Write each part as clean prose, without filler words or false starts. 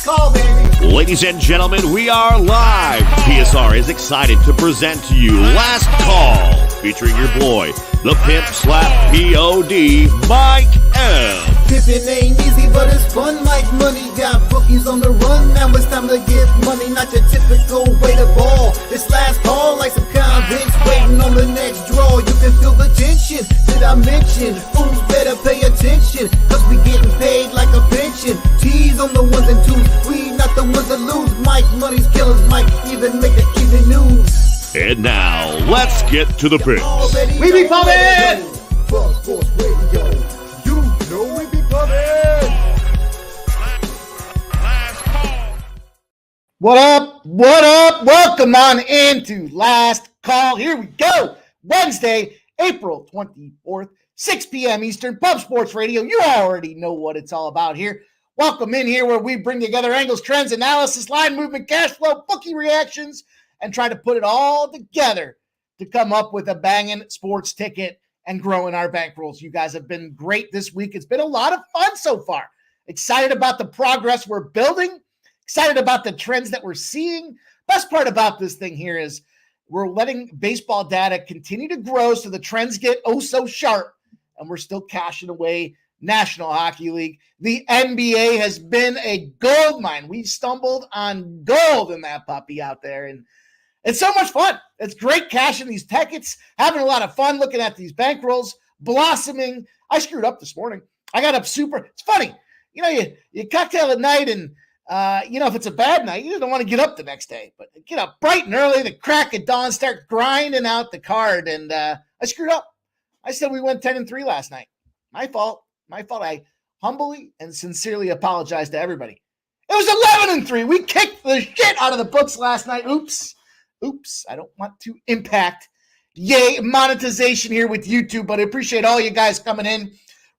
call, baby. Ladies and gentlemen, we are live. PSR is excited to present to you Last Call, featuring your boy, the pimp slap POD, Mike M. Pimpin' ain't easy, but it's fun like money. Got bookies on the run, now it's time to get money. Not your typical way to ball. It's last call like some convicts waiting on the next draw. You can feel the tension. Did I mention? Fools better pay attention, cause we getting paid like a pension. T's on the ones and twos, we not the ones that lose. Mike, money's killers, Mike even make the evening news. And now, let's get to the picks. We be pumping! Buzz Sports Radio, you know we be pumping! What up? What up? Welcome on into Last Call. Here we go. Wednesday, April 24th, 6 p.m. Eastern, Pub Sports Radio. You already know what it's all about here. Welcome in here where we bring together angles, trends, analysis, line movement, cash flow, bookie reactions, and try to put it all together to come up with a banging sports ticket and growing our bankrolls. You guys have been great this week. It's been a lot of fun so far. Excited about the progress we're building. Excited about the trends that we're seeing. Best part about this thing here is we're letting baseball data continue to grow so the trends get oh so sharp, and we're still cashing away National Hockey League. The NBA has been a gold mine. We stumbled on gold in that puppy out there, and it's so much fun. It's great cashing these tickets, having a lot of fun looking at these bankrolls, blossoming. I screwed up this morning. I got up it's funny. You know, you cocktail at night and if it's a bad night, you don't want to get up the next day. But get up bright and early, the crack of dawn, start grinding out the card. And I screwed up. I said we went 10-3 last night. My fault. I humbly and sincerely apologize to everybody. It was 11-3. We kicked the shit out of the books last night. Oops. I don't want to impact monetization here with YouTube, but I appreciate all you guys coming in.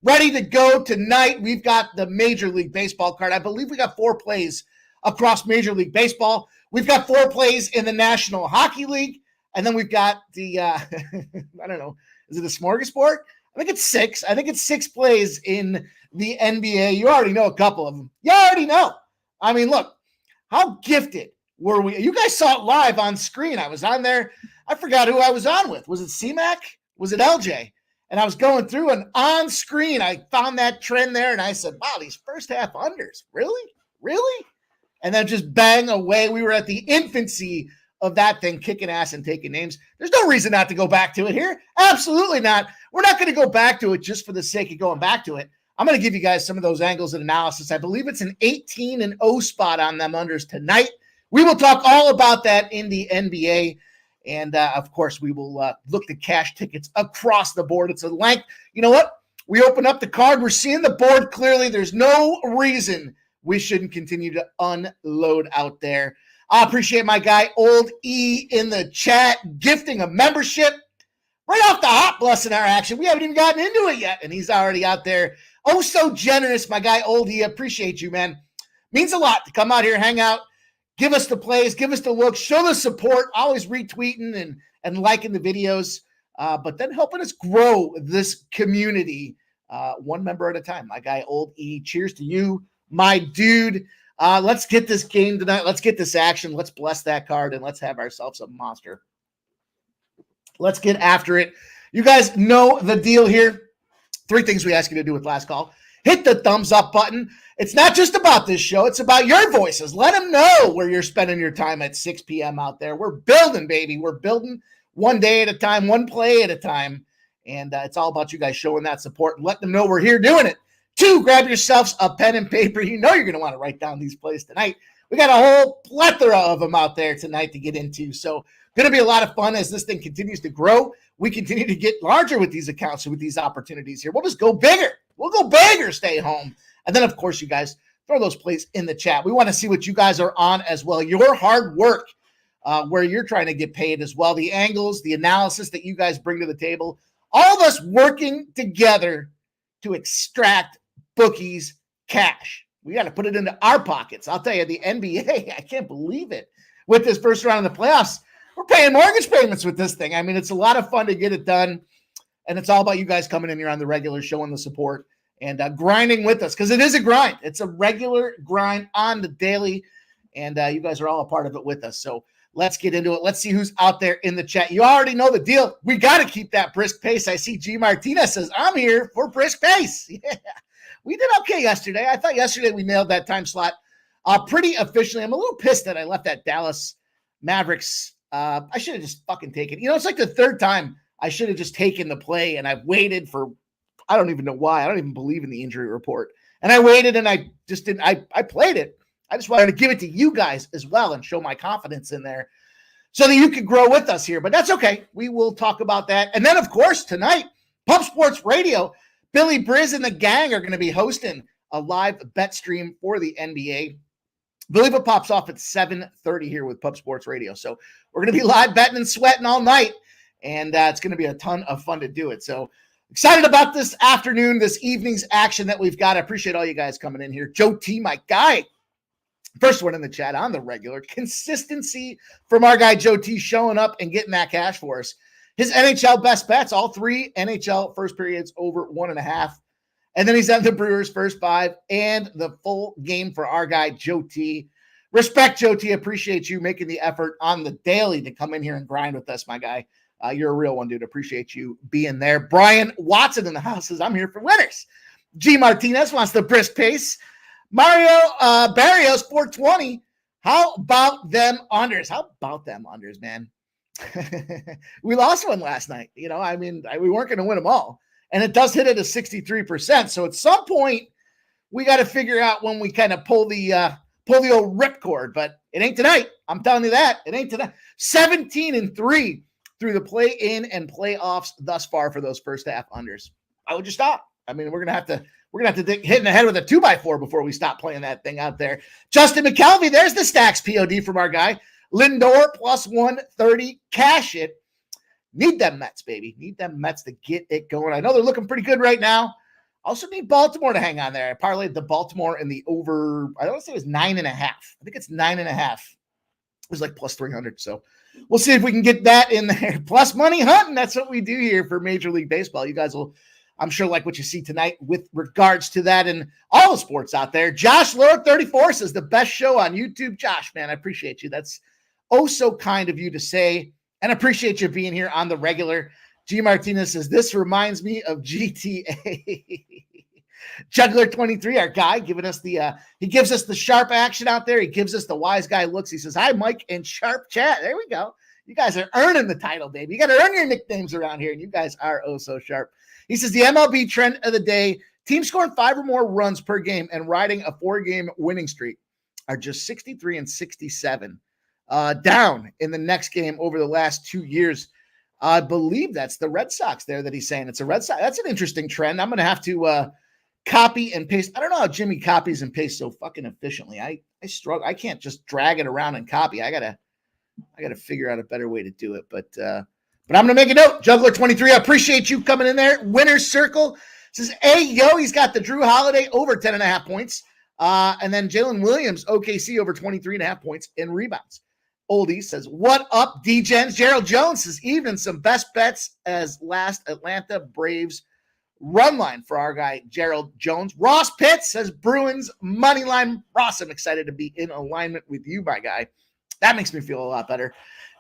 Ready to go tonight. We've got the Major League Baseball card. I believe we got 4 plays across Major League Baseball. We've got 4 plays in the National Hockey League. And then we've got the, I don't know, is it a smorgasbord? I think it's 6. I think it's 6 plays in the NBA. You already know a couple of them. You already know. I mean, look, how gifted were we? You guys saw it live on screen. I was on there. I forgot who I was on with. Was it C-Mac? Was it LJ? And I was going through, and on screen, I found that trend there, and I said, wow, these first half unders, really? And then just bang away. We were at the infancy of that thing, kicking ass and taking names. There's no reason not to go back to it here. Absolutely not. We're not going to go back to it just for the sake of going back to it. I'm going to give you guys some of those angles and analysis. I believe it's an 18-0 spot on them unders tonight. We will talk all about that in the NBA. And, of course, we will look to cash tickets across the board. It's a length. You know what? We open up the card. We're seeing the board clearly. There's no reason we shouldn't continue to unload out there. I appreciate my guy, Old E, in the chat, gifting a membership. Right off the hop, blessing our action. We haven't even gotten into it yet, and he's already out there. Oh, so generous, my guy, Old E. Appreciate you, man. Means a lot to come out here, hang out. Give us the plays, give us the look, show the support, always retweeting and liking the videos, but then helping us grow this community one member at a time. My guy, Old E, cheers to you, my dude. Let's get this game tonight. Let's get this action. Let's bless that card, and let's have ourselves a monster. Let's get after it. You guys know the deal here. 3 things we ask you to do with Last Call. Hit the thumbs up button. It's not just about this show. It's about your voices. Let them know where you're spending your time at 6 p.m. out there. We're building, baby. We're building one day at a time, one play at a time. And it's all about you guys showing that support and let them know we're here doing it. 2, grab yourselves a pen and paper. You know you're going to want to write down these plays tonight. We got a whole plethora of them out there tonight to get into. So going to be a lot of fun as this thing continues to grow. We continue to get larger with these accounts and with these opportunities here. We'll just go bigger. We'll go big or stay home. And then, of course, you guys throw those plays in the chat. We want to see what you guys are on as well. Your hard work where you're trying to get paid as well. The angles, the analysis that you guys bring to the table. All of us working together to extract bookies cash. We got to put it into our pockets. I'll tell you, the NBA, I can't believe it. With this first round of the playoffs, we're paying mortgage payments with this thing. I mean, it's a lot of fun to get it done. And it's all about you guys coming in here on the regular, showing the support and grinding with us, because it is a grind. It's a regular grind on the daily, and you guys are all a part of it with us. So let's get into it. Let's see who's out there in the chat. You already know the deal. We got to keep that brisk pace. I see G. Martinez says, I'm here for brisk pace. Yeah, we did okay yesterday. I thought yesterday we nailed that time slot pretty efficiently. I'm a little pissed that I left that Dallas Mavericks. I should have just fucking taken. It's like the third time I should have just taken the play, and I've waited for, I don't even know why. I don't even believe in the injury report. And I waited, and I just didn't. I played it. I just wanted to give it to you guys as well and show my confidence in there so that you can grow with us here. But that's okay. We will talk about that. And then, of course, tonight, Pub Sports Radio, Billy Briz and the gang are going to be hosting a live bet stream for the NBA. I believe it pops off at 7:30 here with Pub Sports Radio. So we're going to be live betting and sweating all night, and it's going to be a ton of fun to do it. So excited about this afternoon, this evening's action that we've got. I appreciate all you guys coming in here. Joe T, my guy. First one in the chat on the regular. Consistency from our guy Joe T showing up and getting that cash for us. His NHL best bets, all three NHL first periods over 1.5. And then he's at the Brewers first 5 and the full game for our guy Joe T. Respect, Joe T. Appreciate you making the effort on the daily to come in here and grind with us, my guy. You're a real one, dude. Appreciate you being there. Brian Watson in the house says, I'm here for winners. G. Martinez wants the brisk pace. Mario Barrios 420. How about them unders? How about them unders, man? We lost one last night. We weren't going to win them all. And it does hit at a 63%. So at some point, we got to figure out when we kind of pull the old ripcord. But it ain't tonight. I'm telling you that. It ain't tonight. 17-3 through the play-in and playoffs thus far for those first half unders. Why would you stop? We're gonna have to hit in the head with a 2x4 before we stop playing that thing out there. Justin McKelvey, there's the stacks POD from our guy. Lindor plus 130. Cash it. Need them Mets, baby. Need them Mets to get it going. I know they're looking pretty good right now. Also need Baltimore to hang on there. I parlayed the Baltimore in the over. I don't want to say it was 9.5. I think it's 9.5. It was like plus 300. So we'll see if we can get that in there. Plus money hunting. That's what we do here for Major League Baseball. You guys will, I'm sure, like what you see tonight with regards to that and all the sports out there. Josh Lord 34 says the best show on YouTube. Josh, man, I appreciate you. That's oh so kind of you to say, and appreciate you being here on the regular. G. Martinez says this reminds me of GTA. Juggler 23, our guy, giving us the he gives us the sharp action out there. He gives us the wise guy looks. He says, hi, Mike, and sharp chat. There we go. You guys are earning the title, baby. You got to earn your nicknames around here, and you guys are oh so sharp. He says the MLB trend of the day, teams scoring 5 or more runs per game and riding a 4-game winning streak are just 63 and 67. Down in the next game over the last 2 years. I believe that's the Red Sox there that he's saying. It's a Red Sox. That's an interesting trend. I'm going to have to copy and paste. I don't know how Jimmy copies and pastes so fucking efficiently. I struggle. I can't just drag it around and copy. I gotta figure out a better way to do it. But I'm going to make a note. Juggler 23, I appreciate you coming in there. Winner's Circle says, hey, yo, he's got the Drew Holiday over 10.5 points. And then Jalen Williams, OKC, over 23.5 points in rebounds. Oldie says, what up, D-Gens? Gerald Jones says, even some best bets as last Atlanta Braves run line for our guy, Gerald Jones. Ross Pitts says, Bruins money line. Ross, I'm excited to be in alignment with you, my guy. That makes me feel a lot better.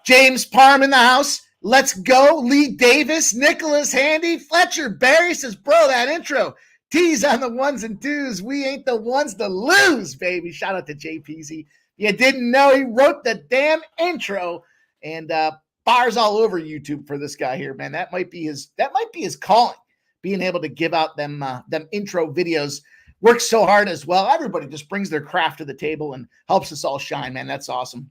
James Parham in the house. Let's go. Lee Davis, Nicholas Handy, Fletcher Barry says, bro, that intro. T's on the ones and twos. We ain't the ones to lose, baby. Shout out to JPZ. You didn't know he wrote the damn intro, and bars all over YouTube for this guy here, man. That might be his calling, being able to give out them intro videos. Works so hard as well. Everybody just brings their craft to the table and helps us all shine, man. That's awesome.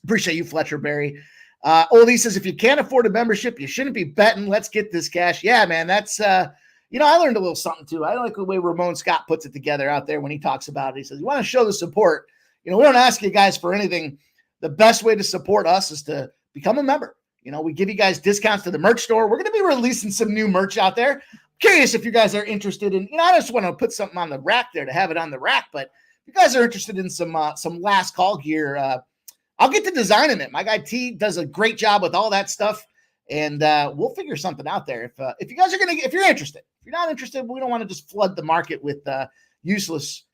Appreciate you, Fletcher Berry. Oldie says, if you can't afford a membership, you shouldn't be betting. Let's get this cash. Yeah, man. That's I learned a little something too. I like the way Ramon Scott puts it together out there when he talks about it. He says, you want to show the support. We don't ask you guys for anything. The best way to support us is to become a member. We give you guys discounts to the merch store. We're going to be releasing some new merch out there. Curious if you guys are interested in, I just want to put something on the rack there to have it on the rack. But if you guys are interested in some last call gear, I'll get to designing it. My guy T does a great job with all that stuff. and we'll figure something out there. If you guys are if you're interested, if you're not interested, we don't want to just flood the market with useless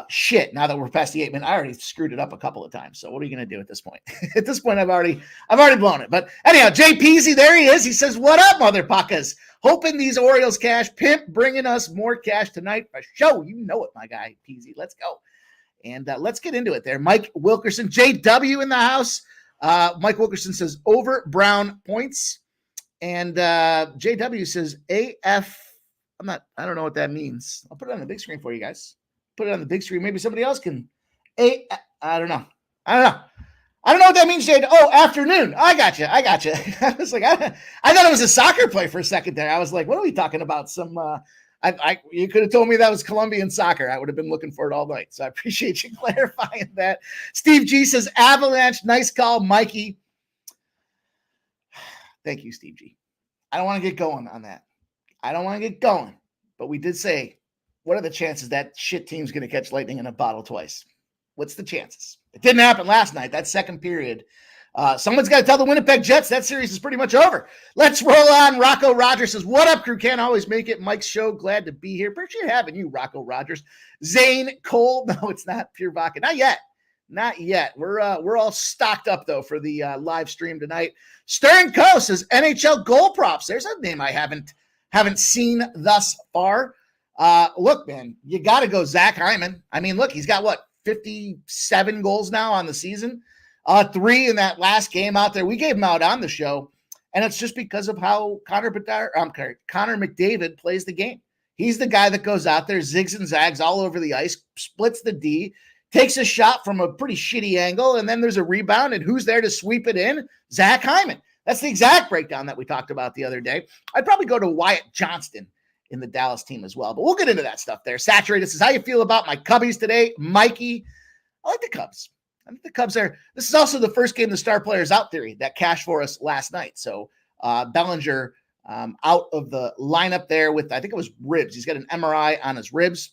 shit. Now that we're past the 8 minute, I already screwed it up a couple of times. So what are you going to do at this point? At this point, I've already blown it. But anyhow, Jay Peasy, there he is. He says, "What up, mother puckas? Hoping these Orioles cash. Pimp bringing us more cash tonight for show. You know it, my guy Peasy. Let's go." And let's get into it there. Mike Wilkerson, JW in the house. Mike Wilkerson says over Brown points. And JW says AF. I don't know what that means. I'll put it on the big screen for you guys. Put it on the big screen. Maybe somebody else can. I don't know. I don't know what that means, Jade. Oh, afternoon. I got you. I was like, I thought it was a soccer play for a second there. I was like, what are we talking about? You could have told me that was Colombian soccer. I would have been looking for it all night. So I appreciate you clarifying that. Steve G says Avalanche. Nice call, Mikey. Thank you, Steve G. I don't want to get going on that. But we did say, what are the chances that shit team's going to catch lightning in a bottle twice? What's the chances? It didn't happen last night. That second period. Someone's got to tell the Winnipeg Jets that series is pretty much over. Let's roll on. Rocco Rogers says, "What up, crew? Can't always make it. Mike's show. Glad to be here. Appreciate having you, Rocco Rogers." Zane Cole. No, it's not Pure Vodka. Not yet. We're all stocked up though for the live stream tonight. Stern Co says NHL goal props. There's a name I haven't seen thus far. Look, man, you got to go Zach Hyman. I mean, look, he's got 57 goals now on the season. 3 in that last game out there. We gave him out on the show, and it's just because of how Connor McDavid plays the game. He's the guy that goes out there, zigs and zags all over the ice, splits the D, takes a shot from a pretty shitty angle, and then there's a rebound, and who's there to sweep it in? Zach Hyman. That's the exact breakdown that we talked about the other day. I'd probably go to Wyatt Johnston in the Dallas team as well, but we'll get into that stuff there. Saturated says, "How you feel about my Cubbies today?" Mikey, I like the Cubs. I think the Cubs this is also the first game the star players out theory that cashed for us last night. So Bellinger out of the lineup there with, I think it was ribs. He's got an MRI on his ribs.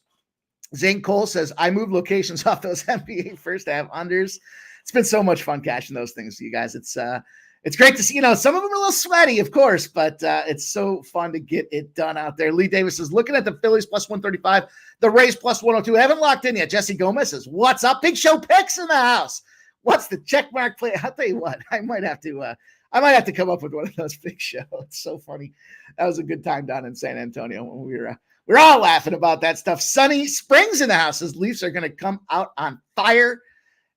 Zane Cole says, "I moved locations off those NBA first half unders." It's been so much fun cashing those things, you guys. It's great to see, some of them are a little sweaty, of course, but it's so fun to get it done out there. Lee Davis is looking at the Phillies plus 135, the Rays plus 102. Haven't locked in yet. Jesse Gomez says, "What's up? Big Show picks in the house. What's the check mark play?" I'll tell you what, I might have to come up with one of those, Big Show. It's so funny. That was a good time down in San Antonio when we're all laughing about that stuff. Sunny Springs in the house says Leafs are going to come out on fire.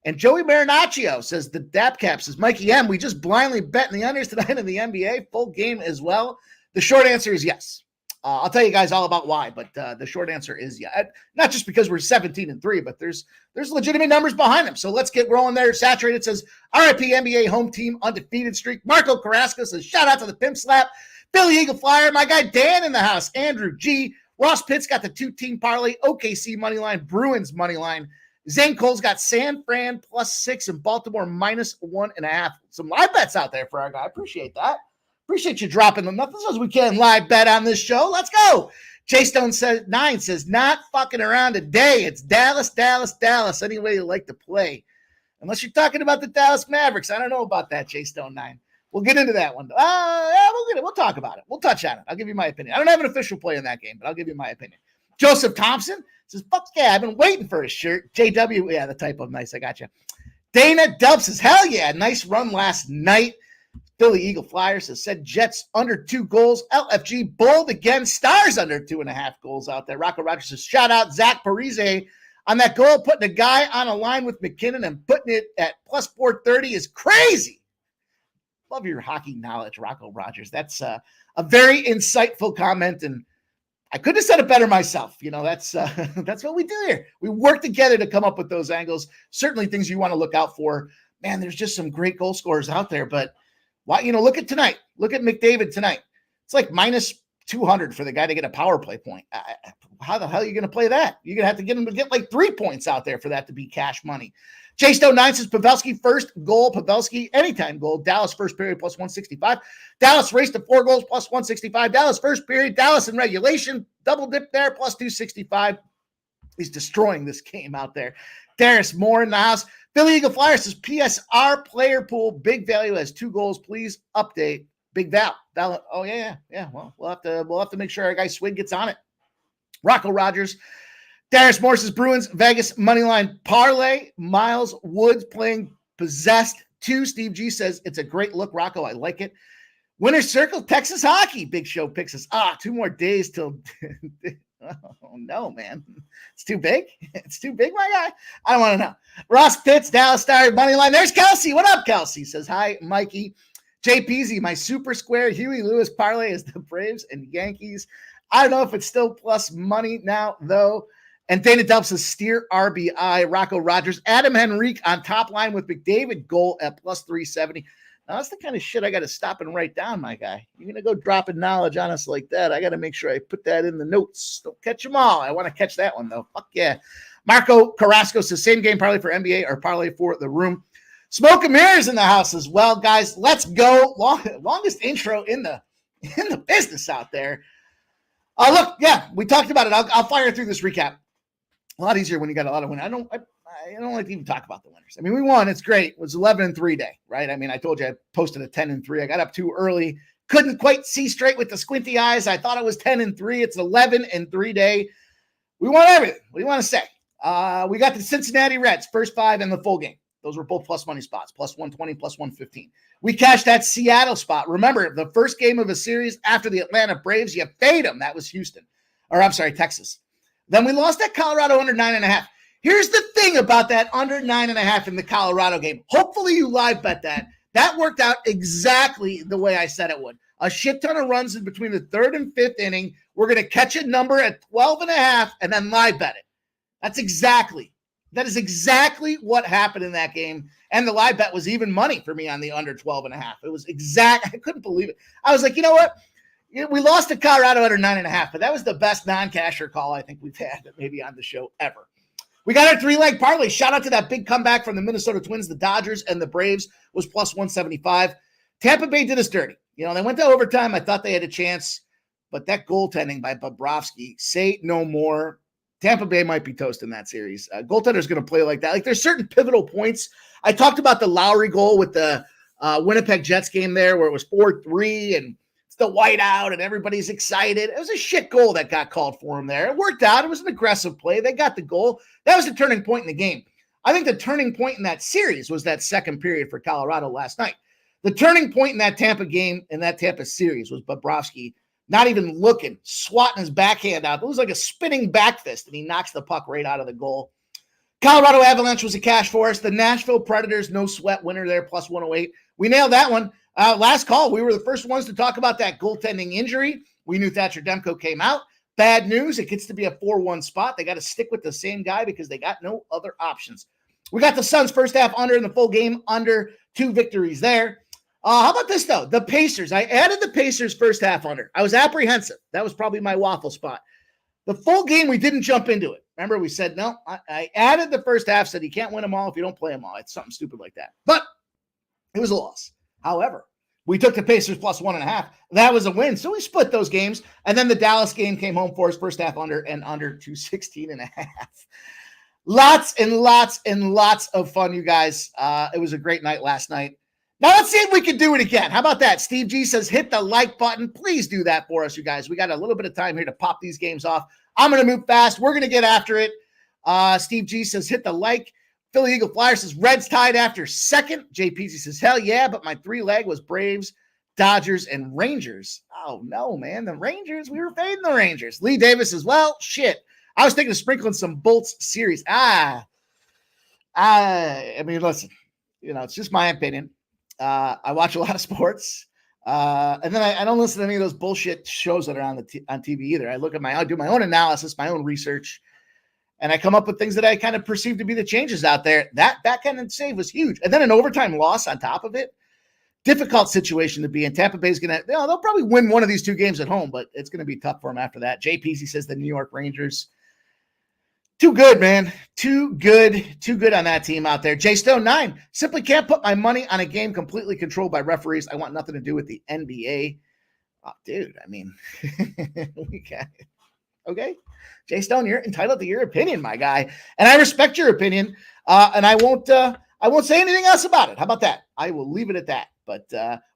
And Joey Marinaccio says the DAPCAP says, "Mikey M, we just blindly bet in the unders tonight in the NBA, full game as well." The short answer is yes. I'll tell you guys all about why, but the short answer is yeah. Not just because we're 17-3, but there's legitimate numbers behind them. So let's get rolling there. Saturated says, "RIP NBA home team undefeated streak." Marco Carrasco says, "Shout out to the Pimp Slap." Billy Eagle Flyer, my guy Dan in the house. Andrew G. Ross Pitts got the 2-team parlay. OKC money line, Bruins money line. Zane Cole's got San Fran +6 and Baltimore -1.5. Some live bets out there for our guy. Appreciate that. Appreciate you dropping them. Nothing says we can't live bet on this show. Let's go. Jay Stone says 9 says, "Not fucking around today. It's Dallas, Dallas, Dallas. Any way you like to play. Unless you're talking about the Dallas Mavericks." I don't know about that, Jay Stone 9. We'll get into that one. Yeah, we'll talk about it. We'll touch on it. I'll give you my opinion. I don't have an official play in that game, but I'll give you my opinion. Joseph Thompson says, "Fuck yeah, I've been waiting for a shirt." JW, yeah, the typo. Nice, I got you. Dana Delp says, "Hell yeah, nice run last night." Philly Eagle Flyer said Jets under 2 goals. LFG bold again. Stars under 2.5 goals out there. Rocco Rogers says, "Shout out Zach Parise on that goal. Putting a guy on a line with McKinnon and putting it at +430 is crazy." Love your hockey knowledge, Rocco Rogers. That's a very insightful comment, and I couldn't have said it better myself. That's what we do here. We work together to come up with those angles. Certainly things you want to look out for. Man, there's just some great goal scorers out there. But why? Look at tonight. Look at McDavid tonight. It's like -200 for the guy to get a power play point. How the hell are you going to play that? You're going to have to get him to get like 3 points out there for that to be cash money. Jay Stone 9 says Pavelski first goal. Pavelski anytime goal. Dallas first period +165. Dallas raced to 4 goals +165. Dallas first period. Dallas in regulation. Double dip there +265. He's destroying this game out there. Darius Moore in the house. Billy Eagle Flyer says PSR player pool. Big value has 2 goals. Please update Big Val. Oh yeah. Well, we'll have to make sure our guy Swig gets on it. Rocco Rogers, Darius Morse's Bruins, Vegas moneyline parlay. Miles Woods playing possessed 2. Steve G says it's a great look. Rocco, I like it. Winner's Circle, Texas hockey. Big Show picks us. 2 more days till. Oh no, man. It's too big. It's too big, my guy. I don't want to know. Ross Pitts, Dallas Star moneyline. There's Kelsey. What up, Kelsey? Says hi, Mikey. Jay Peasy, my super square. Huey Lewis parlay is the Braves and Yankees. I don't know if it's still plus money now, though. And Dana Delps says steer RBI. Rocco Rogers, Adam Henrique on top line with McDavid goal at plus 370. Now, that's the kind of shit I got to stop and write down, my guy. You're going to go dropping knowledge on us like that. I got to make sure I put that in the notes. Don't catch them all. I want to catch that one, though. Fuck yeah. Marco Carrasco says same game parlay for NBA or parlay for the room. Smoke and Mirrors in the house as well, guys. Let's go. Longest intro in the business out there. Look, yeah, we talked about it. I'll fire through this recap. A lot easier when you got a lot of winners. I don't like to even talk about the winners. I mean, we won. It's great. It was 11-3 day, right? I mean, I told you I posted a 10-3. I got up too early. Couldn't quite see straight with the squinty eyes. I thought it was 10-3. It's 11-3 day. We won everything. What do you want to say? We got the Cincinnati Reds, first 5 in the full game. Those were both plus money spots, plus 120, plus 115. We cashed that Seattle spot. Remember, the first game of a series after the Atlanta Braves, you fade them. That was Texas. Then we lost that Colorado under 9.5. Here's the thing about that under 9.5 in the Colorado game. Hopefully you live bet that. That worked out exactly the way I said it would. A shit ton of runs in between the 3rd and 5th inning. We're going to catch a number at 12.5 and then live bet it. That is exactly what happened in that game. And the live bet was even money for me on the under 12.5. It was exact. I couldn't believe it. I was like, you know what? We lost to Colorado under 9.5, but that was the best non-casher call I think we've had maybe on the show ever. We got our 3-leg parlay. Shout out to that big comeback from the Minnesota Twins. The Dodgers and the Braves was plus 175. Tampa Bay did us dirty. They went to overtime. I thought they had a chance, but that goaltending by Bobrovsky, say no more. Tampa Bay might be toast in that series. Goaltender's going to play like that. Like there's certain pivotal points. I talked about the Lowry goal with the Winnipeg Jets game there where it was 4-3 and it's the whiteout and everybody's excited. It was a shit goal that got called for him there. It worked out. It was an aggressive play. They got the goal. That was the turning point in the game. I think the turning point in that series was that second period for Colorado last night. The turning point in that Tampa game, in that Tampa series, was Bobrovsky not even looking, swatting his backhand out. It was like a spinning back fist, and he knocks the puck right out of the goal. Colorado Avalanche was a cash for us. The Nashville Predators, no sweat winner there, plus 108. We nailed that one. Last call, we were the first ones to talk about that goaltending injury. We knew Thatcher Demko came out. Bad news, it gets to be a 4-1 spot. They got to stick with the same guy because they got no other options. We got the Suns first half under in the full game, under 2 victories there. How about this, though? The Pacers. I added the Pacers first half under. I was apprehensive. That was probably my waffle spot. The full game, we didn't jump into it. Remember, we said, no, I added the first half, said you can't win them all if you don't play them all. It's something stupid like that. But it was a loss. However, we took the Pacers plus 1.5. That was a win. So we split those games. And then the Dallas game came home for us, first half under and under 216.5. Lots and lots and lots of fun, you guys. It was a great night last night. Now let's see if we can do it again. How about that? Steve G says, hit the like button. Please do that for us, you guys. We got a little bit of time here to pop these games off. I'm going to move fast. We're going to get after it. Steve G says, hit the like. Philly Eagle Flyer says, Reds tied after second. JPZ says, hell yeah, but my 3-leg was Braves, Dodgers, and Rangers. Oh, no, man. The Rangers, we were fading the Rangers. Lee Davis says, well, shit. I was thinking of sprinkling some Bolts series. I mean, listen, it's just my opinion. I watch a lot of sports, and then I don't listen to any of those bullshit shows that are on TV either. I do my own analysis, my own research, and I come up with things that I kind of perceive to be the changes out there. That backhand and save was huge, and then an overtime loss on top of it. Difficult situation to be in. Tampa Bay's gonna, they'll probably win one of these 2 games at home, but it's gonna be tough for them after that. JPZ says the New York Rangers. Too good, man. Too good on that team out there. J Stone 9. Simply can't put my money on a game completely controlled by referees. I want nothing to do with the NBA. Oh, dude, I mean, we got it. Okay. J Stone, you're entitled to your opinion, my guy. And I respect your opinion. And I won't say anything else about it. How about that? I will leave it at that. But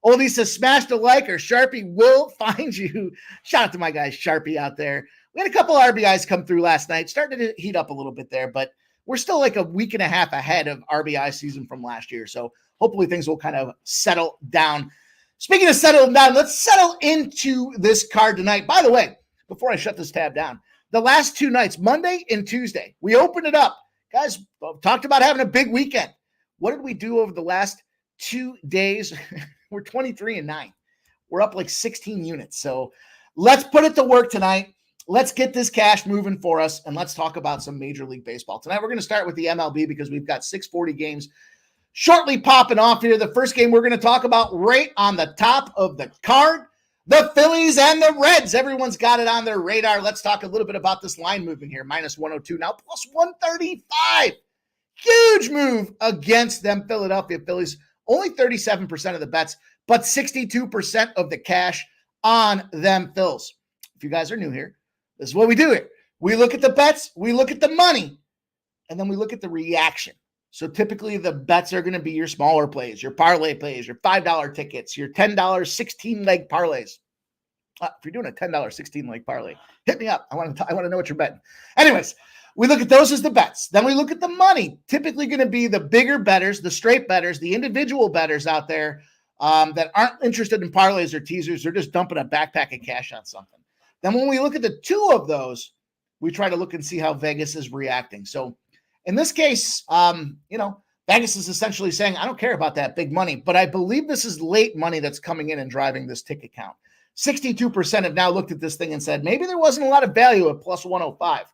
Oldie says, smash the like or Sharpie will find you. Shout out to my guy Sharpie out there. We had a couple RBIs come through last night, starting to heat up a little bit there, but we're still like a week and a half ahead of RBI season from last year. So hopefully things will kind of settle down. Speaking of settling down, let's settle into this card tonight. By the way, before I shut this tab down, the last two nights, Monday and Tuesday, we opened it up. Guys, talked about having a big weekend. What did we do over the last 2 days? We're 23-9. We're up like 16 units. So let's put it to work tonight. Let's get this cash moving for us, and let's talk about some Major League Baseball. Tonight, we're going to start with the MLB because we've got 640 games shortly popping off here. The first game we're going to talk about right on the top of the card, the Phillies and the Reds. Everyone's got it on their radar. Let's talk a little bit about this line moving here. Minus 102 now, plus 135. Huge move against them Philadelphia Phillies. Only 37% of the bets, but 62% of the cash on them Phils. If you guys are new here, this is what we do here. We look at the bets, we look at the money, and then we look at the reaction. So typically the bets are going to be your smaller plays, your parlay plays, your $5 tickets, your $10 16-leg parlays. If you're doing a $10 16-leg parlay, hit me up. I want to know what you're betting. Anyways, we look at those as the bets. Then we look at the money. Typically going to be the bigger bettors, the straight bettors, the individual bettors out there that aren't interested in parlays or teasers. They're just dumping a backpack of cash on something. Then when we look at the two of those, we try to look and see how Vegas is reacting. So in this case, Vegas is essentially saying, I don't care about that big money, but I believe this is late money that's coming in and driving this ticket count. 62% have now looked at this thing and said, maybe there wasn't a lot of value at plus 105.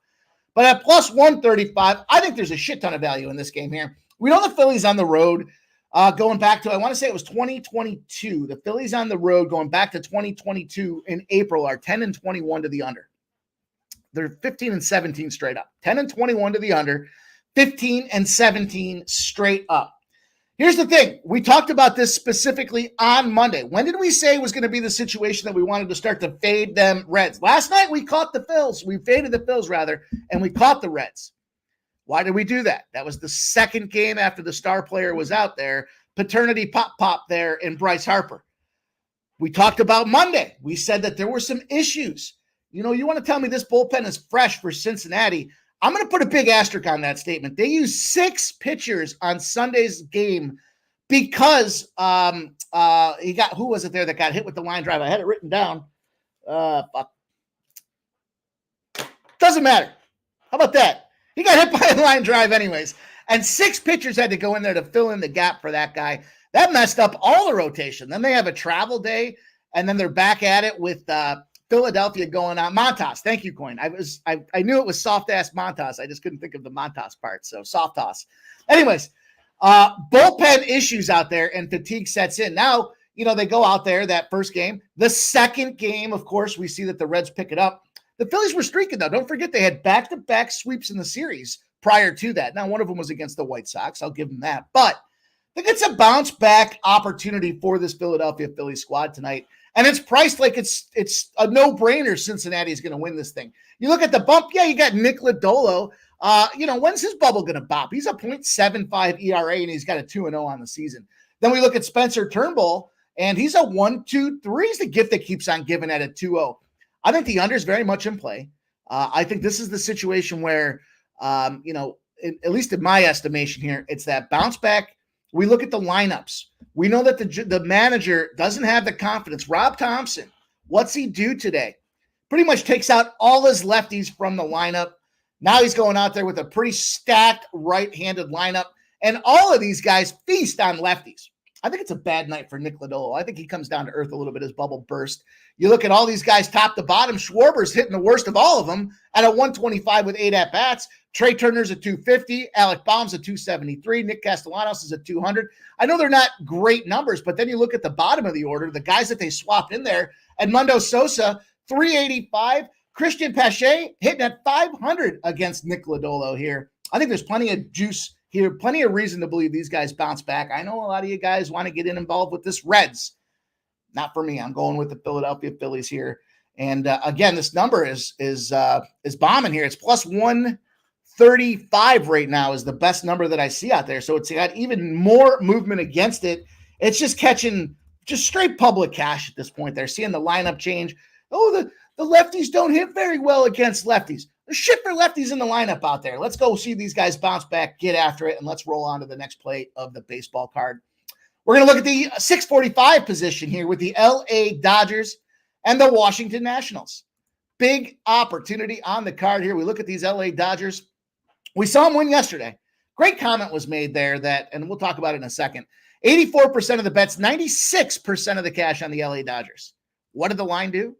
But at plus 135, I think there's a shit ton of value in this game here. We know the Phillies on the road going back to, I want to say it was 2022. The Phillies on the road going back to 2022 in April are 10-21 to the under. They're 15-17 straight up. 10-21 to the under, 15-17 straight up. Here's the thing. We talked about this specifically on Monday. When did we say it was going to be the situation that we wanted to start to fade them Reds? Last night we caught the Phils. We faded the Phils rather, and we caught the Reds. Why did we do that? That was the second game after the star player was out there. Paternity pop there in Bryce Harper. We talked about Monday. We said that there were some issues. You want to tell me this bullpen is fresh for Cincinnati. I'm going to put a big asterisk on that statement. They used 6 pitchers on Sunday's game because he got, who was it there that got hit with the line drive? I had it written down. Doesn't matter. How about that? He got hit by a line drive anyways. And 6 pitchers had to go in there to fill in the gap for that guy. That messed up all the rotation. Then they have a travel day, and then they're back at it with Philadelphia going on. Montas. Thank you, Coin. I knew it was soft-ass Montas. I just couldn't think of the Montas part, so soft toss. Anyways, bullpen issues out there, and fatigue sets in. Now, they go out there that first game. The second game, of course, we see that the Reds pick it up. The Phillies were streaking, though. Don't forget they had back-to-back sweeps in the series prior to that. Now, one of them was against the White Sox. I'll give them that. But I think it's a bounce-back opportunity for this Philadelphia Phillies squad tonight. And it's priced like it's a no-brainer Cincinnati is going to win this thing. You look at the bump. Yeah, you got Nick Lodolo. When's his bubble going to pop? He's a .75 ERA, and he's got a 2-0 on the season. Then we look at Spencer Turnbull, and he's a 1-2-3. He's the gift that keeps on giving at a 2-0. I think the under is very much in play. I think this is the situation where, at least in my estimation here, it's that bounce back. We look at the lineups. We know that the manager doesn't have the confidence. Rob Thompson, what's he do today? Pretty much takes out all his lefties from the lineup. Now he's going out there with a pretty stacked right-handed lineup. And all of these guys feast on lefties. I think it's a bad night for Nick Lodolo. I think he comes down to earth a little bit as bubble burst. You look at all these guys top to bottom. Schwarber's hitting the worst of all of them at a 125 with 8 at-bats. Trey Turner's at 250. Alec Baum's at 273. Nick Castellanos is at 200. I know they're not great numbers, but then you look at the bottom of the order, the guys that they swapped in there. Edmundo Sosa, 385. Christian Pache hitting at 500 against Nick Lodolo here. I think there's plenty of juice here, plenty of reason to believe these guys bounce back. I know a lot of you guys want to get involved with this Reds. Not for me. I'm going with the Philadelphia Phillies here. And again, this number is bombing here. It's plus 135 right now is the best number that I see out there. So it's got even more movement against it. It's just catching just straight public cash at this point. They're seeing the lineup change. Oh, the lefties don't hit very well against lefties. There's shit for lefties in the lineup out there. Let's go see these guys bounce back, get after it, and let's roll on to the next play of the baseball card. We're going to look at the 645 position here with the LA Dodgers and the Washington Nationals. Big opportunity on the card here. We look at these LA Dodgers. We saw them win yesterday. Great comment was made there that, and we'll talk about it in a second, 84% of the bets, 96% of the cash on the LA Dodgers. What did the line do?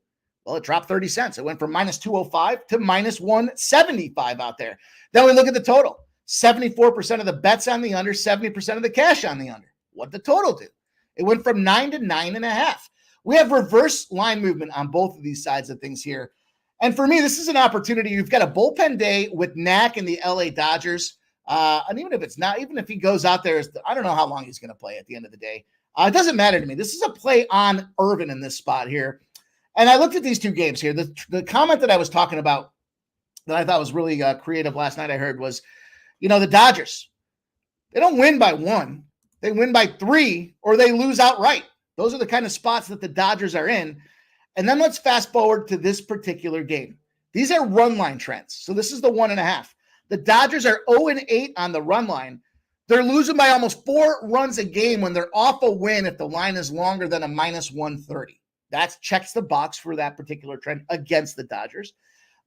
Well, it dropped 30 cents. It went from minus 205 to minus 175 out there. Then we look at the total. 74% of the bets on the under, 70% of the cash on the under. What did the total do? It went from 9 to 9.5. We have reverse line movement on both of these sides of things here. And for me, this is an opportunity. You've got a bullpen day with Knack and the LA Dodgers. And even if it's not, even if he goes out there, I don't know how long he's going to play at the end of the day. It doesn't matter to me. This is a play on Irvin in this spot here. And I looked at these two games here. The comment that I was talking about that I thought was really creative last night I heard was, the Dodgers, they don't win by 1. They win by 3 or they lose outright. Those are the kind of spots that the Dodgers are in. And then let's fast forward to this particular game. These are run line trends. So this is the 1.5. The Dodgers are 0-8 on the run line. They're losing by almost 4 runs a game when they're off a win if the line is longer than a minus 130. That checks the box for that particular trend against the Dodgers.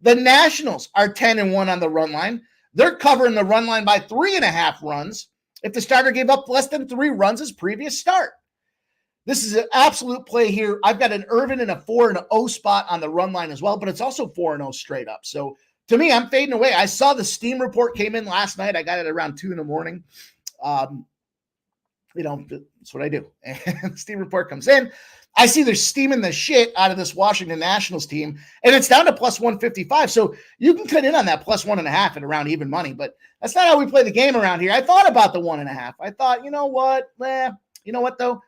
The Nationals are 10-1 on the run line. They're covering the run line by 3.5 runs if the starter gave up less than 3 runs his previous start. This is an absolute play here. I've got an Irvin and a 4-0 spot on the run line as well, but it's also 4-0 straight up. So to me, I'm fading away. I saw the steam report came in last night. I got it around 2 a.m. That's what I do. And the steam report comes in. I see they're steaming the shit out of this Washington Nationals team, and it's down to plus 155. So you can cut in on that plus 1.5 at around even money, but that's not how we play the game around here. I thought about the 1.5. I thought, you know what though?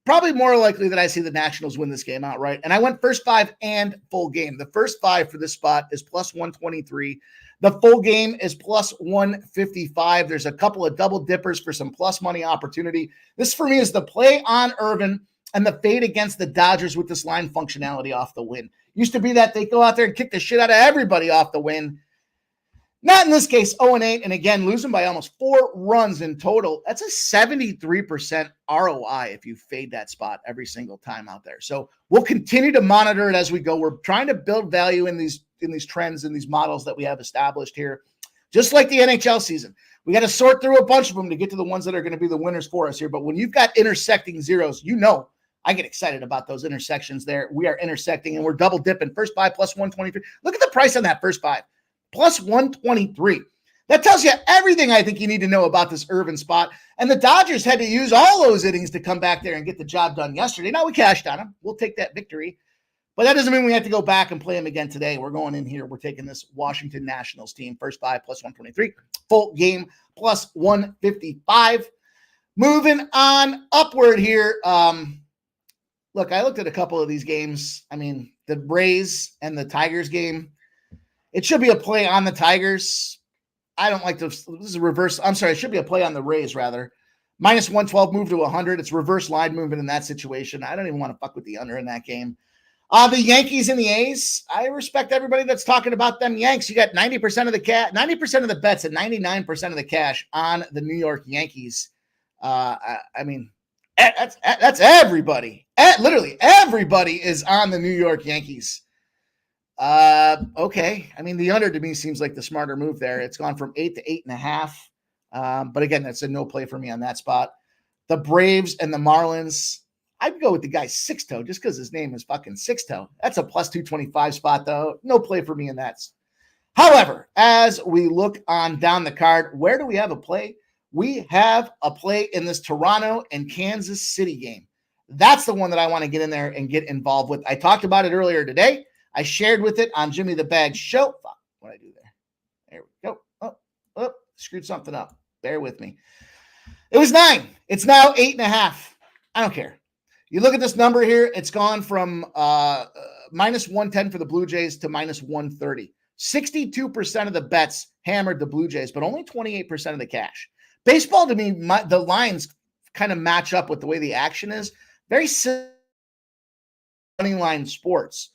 Probably more likely that I see the Nationals win this game outright. And I went first 5 and full game. The first 5 for this spot is plus 123. The full game is plus 155. There's a couple of double dippers for some plus money opportunity. This for me is the play on Irvin and the fade against the Dodgers with this line functionality off the win. Used to be that they go out there and kick the shit out of everybody off the win. Not in this case, 0-8, and again, losing by almost 4 runs in total. That's a 73% ROI if you fade that spot every single time out there. So we'll continue to monitor it as we go. We're trying to build value in these trends and these models that we have established here. Just like the NHL season. We got to sort through a bunch of them to get to the ones that are going to be the winners for us here. But when you've got intersecting zeros, I get excited about those intersections there. We are intersecting and we're double dipping. First 5 plus 123. Look at the price on that first 5. Plus 123. That tells you everything I think you need to know about this Irvin spot. And the Dodgers had to use all those innings to come back there and get the job done yesterday. Now we cashed on them. We'll take that victory. But that doesn't mean we have to go back and play them again today. We're going in here. We're taking this Washington Nationals team. First 5 plus 123. Full game plus 155. Moving on upward here. Look, I looked at a couple of these games. I mean, the Rays and the Tigers game. It should be a play on the Tigers. I don't like this. This is a reverse. I'm sorry. It should be a play on the Rays, rather. Minus 112, move to 100. It's reverse line movement in that situation. I don't even want to fuck with the under in that game. The Yankees and the A's. I respect everybody that's talking about them Yanks. You got 90% of the 90% of the bets and 99% of the cash on the New York Yankees. I mean, that's everybody. Literally everybody is on the New York Yankees. Okay. I mean, the under to me seems like the smarter move there. It's gone from 8 to 8.5. But again, that's a no play for me on that spot. The Braves and the Marlins. I'd go with the guy Sixto just because his name is fucking Sixto. That's a plus 225 spot though. No play for me in that. However, as we look on down the card, where do we have a play? We have a play in this Toronto and Kansas City game. That's the one that I want to get in there and get involved with. I talked about it earlier today. I shared with it on Jimmy the Bag show. Fuck, what did I do there? There we go. Oh, screwed something up. Bear with me. It was 9. It's now 8.5. I don't care. You look at this number here. It's gone from minus 110 for the Blue Jays to minus 130. 62% of the bets hammered the Blue Jays, but only 28% of the cash. Baseball, to me, the lines kind of match up with the way the action is. Very similar running line sports.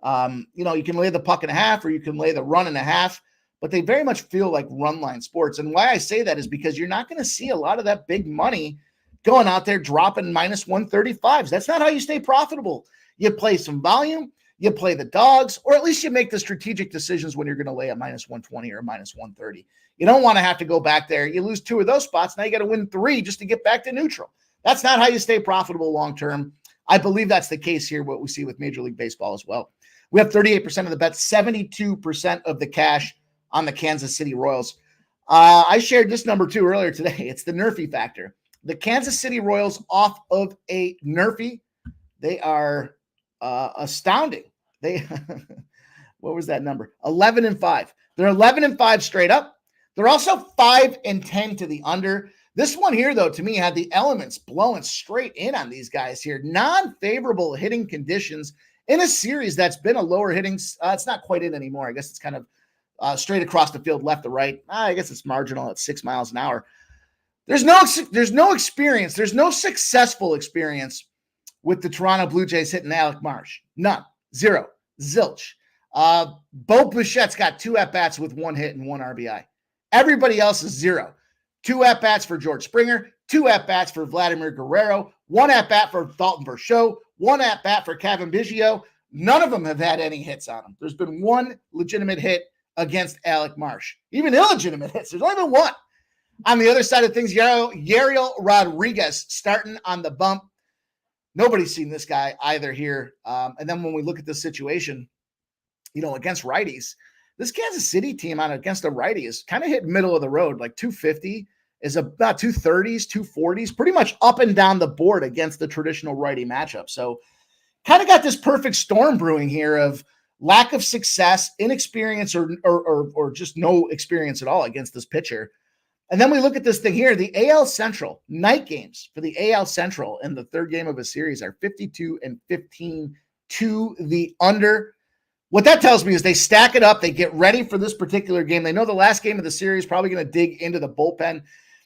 You can lay the puck in a half or you can lay the run in a half, but they very much feel like run line sports. And why I say that is because you're not going to see a lot of that big money going out there dropping minus 135s. That's not how you stay profitable. You play some volume, you play the dogs, or at least you make the strategic decisions when you're going to lay a minus 120 or a minus 130. You don't want to have to go back there. You lose 2 of those spots. Now you got to win 3 just to get back to neutral. That's not how you stay profitable long-term. I believe that's the case here, what we see with Major League Baseball as well. We have 38% of the bets, 72% of the cash on the Kansas City Royals. I shared this number too earlier today. It's the Nerfy factor. The Kansas City Royals off of a Nerfy, they are astounding. They, what was that number? 11-5. They're 11-5 straight up. They're also 5-10 to the under. This one here, though, to me, had the elements blowing straight in on these guys here. Non-favorable hitting conditions in a series that's been a lower hitting. It's not quite in anymore. I guess it's kind of straight across the field, left to right. I guess it's marginal at 6 miles an hour. There's no experience. There's no successful experience with the Toronto Blue Jays hitting Alec Marsh. None. 0. Zilch. Bo Bichette's got 2 at-bats with 1 hit and 1 RBI. Everybody else is 0. 2 at-bats for George Springer, 2 at-bats for Vladimir Guerrero, 1 at-bat for Dalton Varsho, 1 at-bat for Kevin Biggio. None of them have had any hits on them. There's been 1 legitimate hit against Alec Marsh. Even illegitimate hits. There's only been 1. On the other side of things, Yariel Rodriguez starting on the bump. Nobody's seen this guy either here. And then when we look at this situation, against righties, this Kansas City team against a righty is kind of hit middle of the road, like 250 is about 230s, 240s, pretty much up and down the board against the traditional righty matchup. So kind of got this perfect storm brewing here of lack of success, inexperience, or just no experience at all against this pitcher. And then we look at this thing here, the AL Central night games for the AL Central in the third game of a series are 52-15 to the under. What that tells me is they stack it up. They get ready for this particular game. They know the last game of the series is probably going to dig into the bullpen.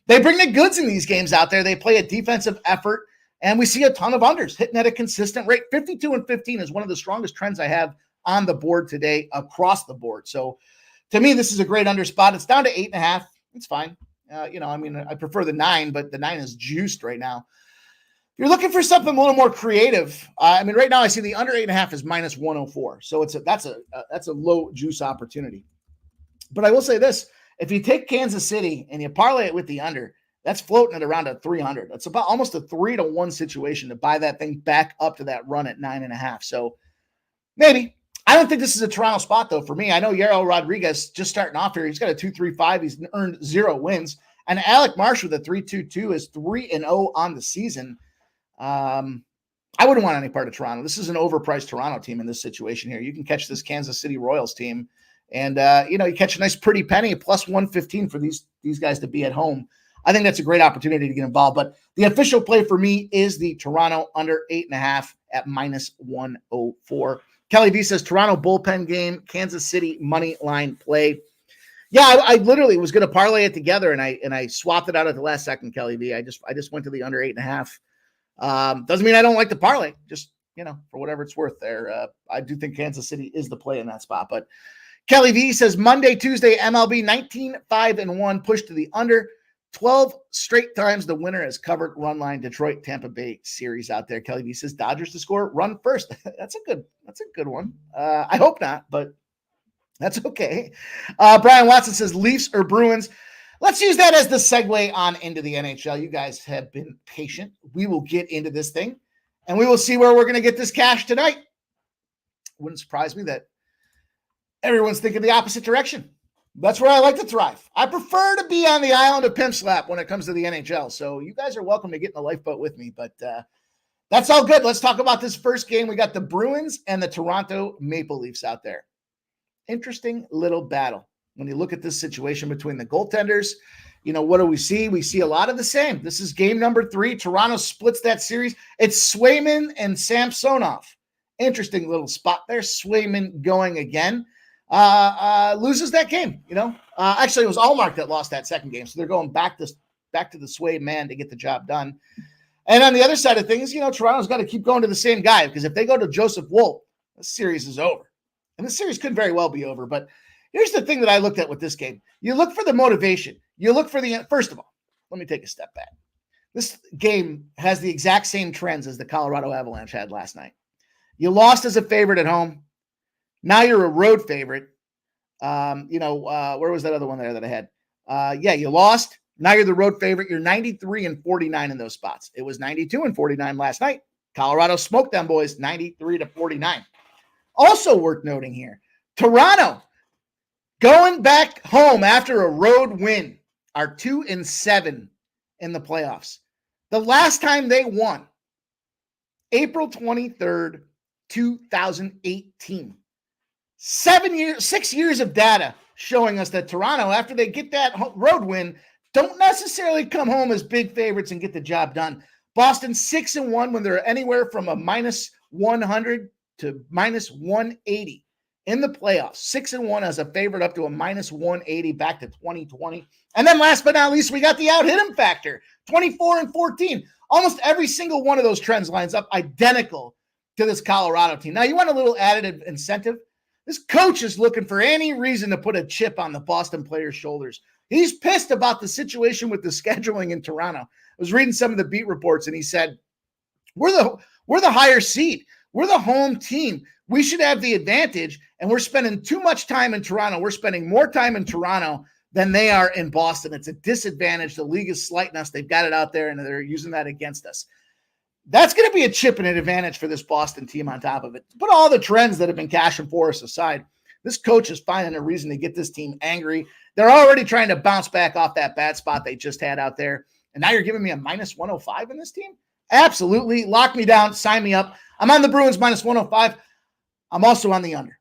They bring the goods in these games out there. They play a defensive effort, and we see a ton of unders hitting at a consistent rate. 52-15 is one of the strongest trends I have on the board today across the board. So to me, this is a great under spot. It's down to 8.5. It's fine. I prefer the 9, but the 9 is juiced right now. If you're looking for something a little more creative, right now I see the under 8.5 is minus 104. So that's a low juice opportunity. But I will say this, if you take Kansas City and you parlay it with the under, that's floating at around a 300. That's about almost a 3-to-1 situation to buy that thing back up to that run at 9.5. So maybe. I don't think this is a Toronto spot, though, for me. I know Yariel Rodriguez just starting off here. He's got a 2.35. He's earned 0 wins. And Alec Marsh with a 3.22 is 3-0 on the season. I wouldn't want any part of Toronto. This is an overpriced Toronto team in this situation here. You can catch this Kansas City Royals team. And, you catch a nice pretty penny, plus 115 for these guys to be at home. I think that's a great opportunity to get involved. But the official play for me is the Toronto under 8.5 at minus 104. Kelly V says Toronto bullpen game, Kansas City money line play. Yeah, I literally was going to parlay it together, and I swapped it out at the last second. Kelly V, I just went to the under 8.5. Doesn't mean I don't like the parlay. Just for whatever it's worth there. I do think Kansas City is the play in that spot. But Kelly V says Monday, Tuesday, MLB 19-5-1 push to the under. 12 straight times the winner has covered run line Detroit Tampa Bay series out there. Kelly V says Dodgers to score run first. That's a good one. I hope not, but that's okay. Brian Watson says Leafs or Bruins. Let's use that as the segue on into the NHL. You guys have been patient. We will get into this thing and we will see where we're going to get this cash tonight. Wouldn't surprise me that everyone's thinking the opposite direction. That's where I like to thrive. I prefer to be on the island of Pimp Slap when it comes to the NHL. So you guys are welcome to get in the lifeboat with me, but that's all good. Let's talk about this first game. We got the Bruins and the Toronto Maple Leafs out there. Interesting little battle. When you look at this situation between the goaltenders, what do we see? We see a lot of the same. This is game number 3. Toronto splits that series. It's Swayman and Samsonov. Interesting little spot there. Swayman going again. Loses that game, Actually, it was Allmark that lost that second game, so they're going back to back to the suede man to get the job done. And on the other side of things, Toronto's got to keep going to the same guy, because if they go to Joseph Woll, the series is over. And the series could very well be over. But here's the thing that I looked at with this game. You look for the motivation. You look for first of all, let me take a step back. This game has the exact same trends as the Colorado Avalanche had last night. You lost as a favorite at home. Now you're a road favorite. Where was that other one there that I had? You lost. Now you're the road favorite. You're 93-49 in those spots. It was 92-49 last night. Colorado smoked them boys 93-49. Also worth noting here, Toronto going back home after a road win are 2-7 in the playoffs. The last time they won, April 23rd, 2018. 6 years of data showing us that Toronto, after they get that road win, don't necessarily come home as big favorites and get the job done. Boston 6-1 when they're anywhere from a -100 to -180 in the playoffs. 6-1 as a favorite up to a -180 back to 2020. And then last but not least, we got the out-hit 'em factor, 24-14. Almost every single one of those trends lines up identical to this Colorado team. Now, you want a little added incentive? This coach is looking for any reason to put a chip on the Boston players' shoulders. He's pissed about the situation with the scheduling in Toronto. I was reading some of the beat reports, and he said, we're the higher seed. We're the home team. We should have the advantage, and we're spending too much time in Toronto. We're spending more time in Toronto than they are in Boston. It's a disadvantage. The league is slighting us. They've got it out there, and they're using that against us. That's going to be a chip and an advantage for this Boston team on top of it. Put all the trends that have been cashing for us aside. This coach is finding a reason to get this team angry. They're already trying to bounce back off that bad spot they just had out there. And now you're giving me a -105 in this team? Absolutely. Lock me down. Sign me up. I'm on the Bruins -105. I'm also on the under.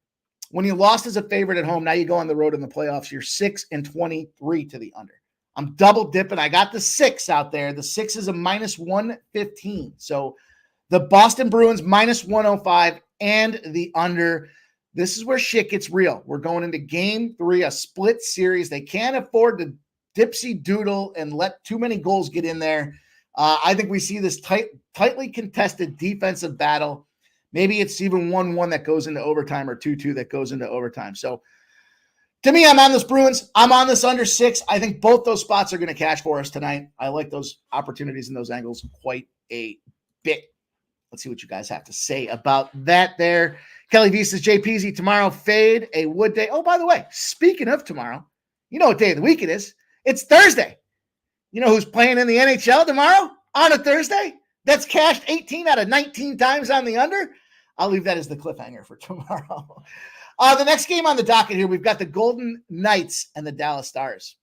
When you lost as a favorite at home, now you go on the road in the playoffs. You're 6-23 to the under. I'm double dipping. I got the 6 out there. The 6 is a -115. So the Boston Bruins -105 and the under. This is where shit gets real. We're going into game 3, a split series. They can't afford to dipsy doodle and let too many goals get in there. I think we see this tightly contested defensive battle. Maybe it's even 1-1 that goes into overtime or 2-2 that goes into overtime. So to me, I'm on this Bruins. I'm on this under 6. I think both those spots are going to cash for us tonight. I like those opportunities and those angles quite a bit. Let's see what you guys have to say about that there. Kelly V says, JPZ, tomorrow fade a wood day. Oh, by the way, speaking of tomorrow, you know what day of the week it is. It's Thursday. You know who's playing in the NHL tomorrow on a Thursday? That's cashed 18 out of 19 times on the under. I'll leave that as the cliffhanger for tomorrow. The next game on the docket here, we've got the Golden Knights and the Dallas Stars.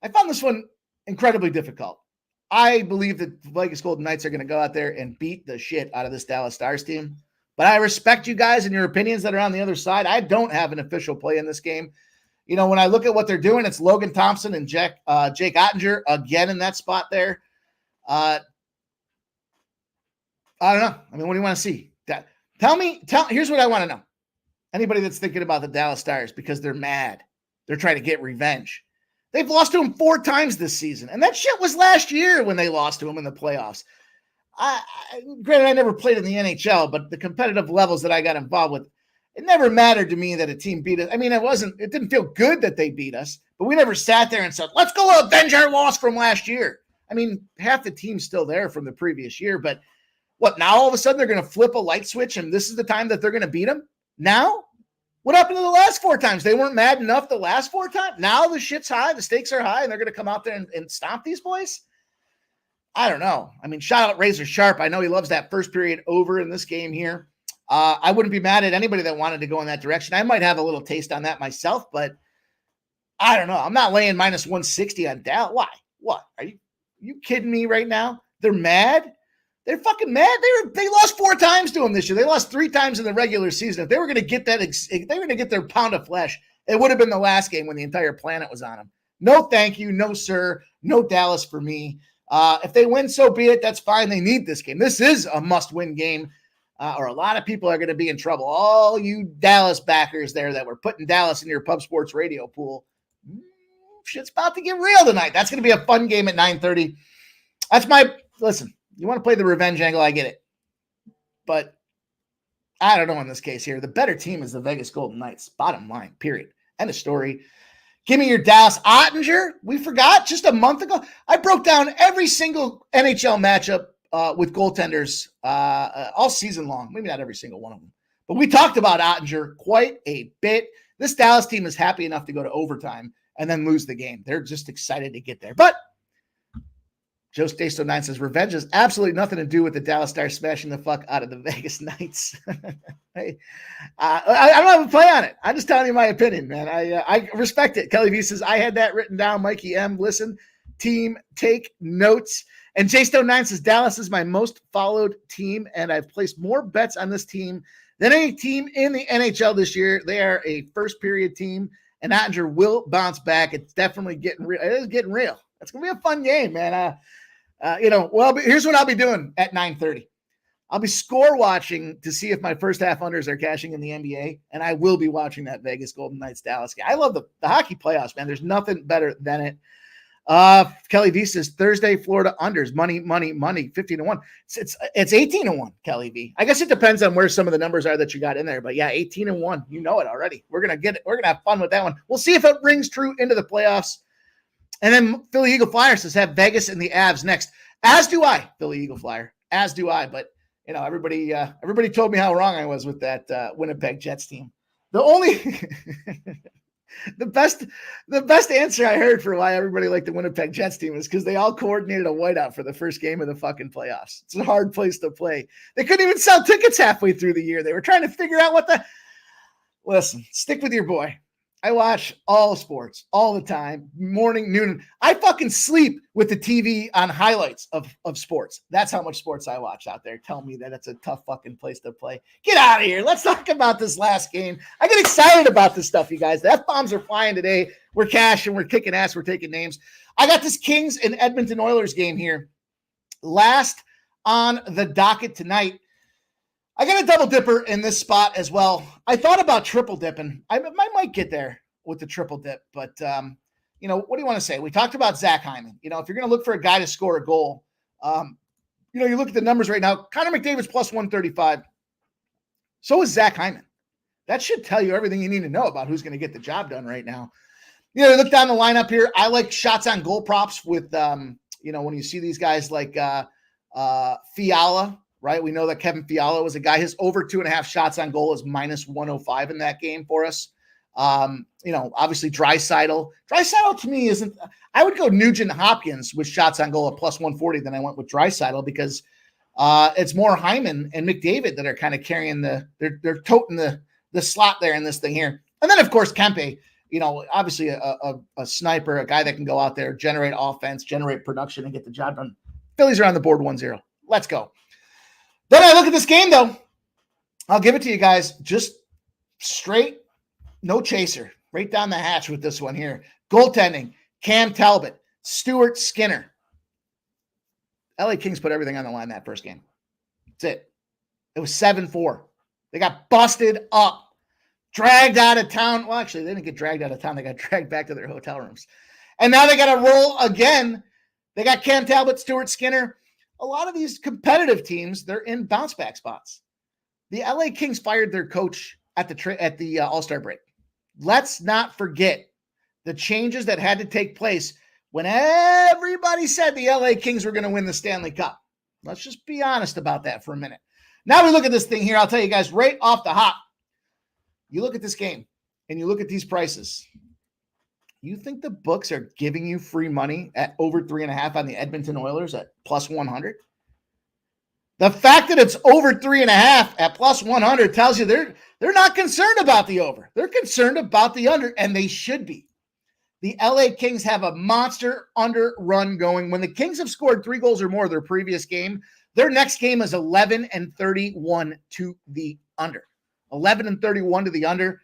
I found this one incredibly difficult. I believe that the Vegas Golden Knights are going to go out there and beat the shit out of this Dallas Stars team. But I respect you guys and your opinions that are on the other side. I don't have an official play in this game. You know, when I look at what they're doing, it's Logan Thompson and Jake Ottinger again in that spot there. I don't know. I mean, what do you want to see? Here's what I want to know. Anybody that's thinking about the Dallas Stars because they're mad. They're trying to get revenge. They've lost to them 4 times this season. And that shit was last year when they lost to them in the playoffs. Granted, I never played in the NHL, but the competitive levels that I got involved with, it never mattered to me that a team beat us. I mean, it didn't feel good that they beat us, but we never sat there and said, let's go avenge our loss from last year. I mean, half the team's still there from the previous year, but what, now all of a sudden they're going to flip a light switch and this is the time that they're going to beat them? Now? What happened to the last 4 times? They weren't mad enough the last 4 times? Now the shit's high, the stakes are high, and they're going to come out there and stomp these boys? I don't know. I mean, shout out Razor Sharp. I know he loves that first period over in this game here. I wouldn't be mad at anybody that wanted to go in that direction. I might have a little taste on that myself, but I don't know. I'm not laying -160 on Dallas. Why? What? Are you kidding me right now? They're mad? They're fucking mad. They lost 4 times to them this year. They lost 3 times in the regular season. If they were going to get if they were going to get their pound of flesh, it would have been the last game when the entire planet was on them. No, thank you. No, sir. No Dallas for me. If they win, so be it. That's fine. They need this game. This is a must-win game, or a lot of people are going to be in trouble. All you Dallas backers there that were putting Dallas in your Pub Sports Radio pool, shit's about to get real tonight. That's going to be a fun game at 9:30. Listen, you want to play the revenge angle, I get it. But I don't know in this case here. The better team is the Vegas Golden Knights. Bottom line, period. End of story. Give me your Dallas Ottinger. We forgot just a month ago. I broke down every single NHL matchup with goaltenders all season long. Maybe not every single one of them. But we talked about Ottinger quite a bit. This Dallas team is happy enough to go to overtime and then lose the game. They're just excited to get there. But Joe Stasto 9 says, revenge has absolutely nothing to do with the Dallas Stars smashing the fuck out of the Vegas Knights. Hey, I don't have a play on it. I'm just telling you my opinion, man. I respect it. Kelly V says, I had that written down. Mikey M, listen, team, take notes. And J-Stone 9 says, Dallas is my most followed team, and I've placed more bets on this team than any team in the NHL this year. They are a first-period team, and Ottinger will bounce back. It's definitely getting real. It is getting real. It's going to be a fun game, man. Here's what I'll be doing at 9:30. I'll be score watching to see if my first half unders are cashing in the NBA, and I will be watching that Vegas Golden Knights Dallas game. I love the hockey playoffs, man. There's nothing better than it. Kelly V says Thursday Florida unders, money, 15-1. It's 18-1, Kelly V. I guess it depends on where some of the numbers are that you got in there, but yeah, 18-1. You know it already. We're gonna get it. We're gonna have fun with that one. We'll see if it rings true into the playoffs. And then Philly Eagle Flyer says have Vegas and the Avs next. As do I, Philly Eagle Flyer. As do I. But everybody told me how wrong I was with that Winnipeg Jets team. The best answer I heard for why everybody liked the Winnipeg Jets team is because they all coordinated a whiteout for the first game of the fucking playoffs. It's a hard place to play. They couldn't even sell tickets halfway through the year. They were trying to figure out Listen, stick with your boy. I watch all sports all the time, morning, noon. I fucking sleep with the TV on highlights of sports. That's how much sports I watch out there. Tell me that it's a tough fucking place to play. Get out of here. Let's talk about this last game. I get excited about this stuff, you guys. The F-bombs are flying today. We're cashing. We're kicking ass. We're taking names. I got this Kings and Edmonton Oilers game here. Last on the docket tonight. I got a double dipper in this spot as well. I thought about triple dipping. I might get there with the triple dip, but what do you want to say? We talked about Zach Hyman. If you're going to look for a guy to score a goal, you look at the numbers right now. Connor McDavid's plus 135. So is Zach Hyman. That should tell you everything you need to know about who's going to get the job done right now. Look down the lineup here. I like shots on goal props with, when you see these guys like Fiala. Right, we know that Kevin Fiala was a guy. His over 2.5 shots on goal is minus 105 in that game for us. Obviously Draisaitl. Draisaitl to me isn't. I would go Nugent Hopkins with shots on goal at plus 140 than I went with Draisaitl because it's more Hyman and McDavid that are kind of carrying they're toting the slot there in this thing here. And then of course Kempe. Obviously a sniper, a guy that can go out there, generate offense, generate production, and get the job done. Phillies are on the board 1-0. Let's go. Then I look at this game, though. I'll give it to you guys. Just straight, no chaser. Right down the hatch with this one here. Goaltending, Cam Talbot, Stuart Skinner. LA Kings put everything on the line that first game. That's it. It was 7-4. They got busted up, dragged out of town. Well, actually, they didn't get dragged out of town. They got dragged back to their hotel rooms. And now they got to roll again. They got Cam Talbot, Stuart Skinner. A lot of these competitive teams, they're in bounce back spots. The LA Kings fired their coach at the All-Star break. Let's not forget the changes that had to take place when everybody said the LA Kings were going to win the Stanley Cup. Let's just be honest about that for a minute. Now we look at this thing here. I'll tell you guys right off the hop. You look at this game and you look at these prices. You think the books are giving you free money at over 3.5 on the Edmonton Oilers at plus 100? The fact that it's over 3.5 at plus 100 tells you they're not concerned about the over. They're concerned about the under, and they should be. The LA Kings have a monster under run going. When the Kings have scored 3 goals or more their previous game, their next game is 11-31 to the under. 11-31 to the under.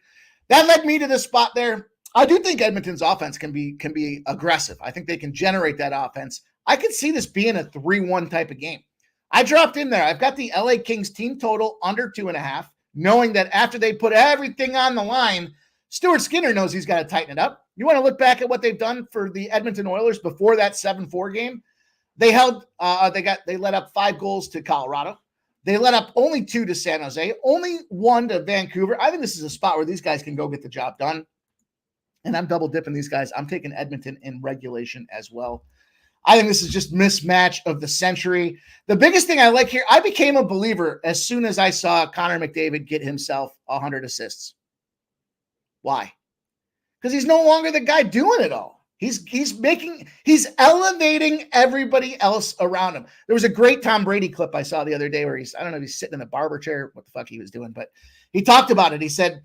That led me to this spot there. I do think Edmonton's offense can be aggressive. I think they can generate that offense. I could see this being a 3-1 type of game. I dropped in there. I've got the LA Kings team total under 2.5, knowing that after they put everything on the line, Stuart Skinner knows he's got to tighten it up. You want to look back at what they've done for the Edmonton Oilers before that 7-4 game? They let up 5 goals to Colorado. They let up only 2 to San Jose, only 1 to Vancouver. I think this is a spot where these guys can go get the job done. And I'm double dipping these guys. I'm taking Edmonton in regulation as well. I think this is just mismatch of the century. The biggest thing I like here, I became a believer as soon as I saw Connor McDavid get himself 100 assists. Why? Because he's no longer the guy doing it all. He's elevating everybody else around him. There was a great Tom Brady clip I saw the other day where he's sitting in a barber chair, what the fuck he was doing, but he talked about it. He said,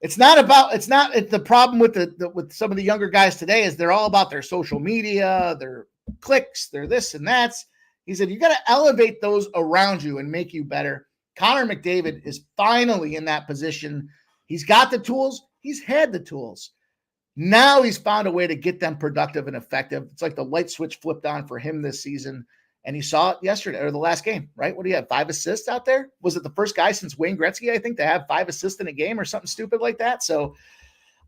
it's the problem with some of the younger guys today is they're all about their social media, their clicks, their this and that's. He said, you got to elevate those around you and make you better. Connor McDavid is finally in that position. He's got the tools. He's had the tools. Now he's found a way to get them productive and effective. It's like the light switch flipped on for him this season. And you saw it yesterday or the last game, right? What do you have? 5 assists out there? Was it the first guy since Wayne Gretzky, I think, to have 5 assists in a game or something stupid like that? So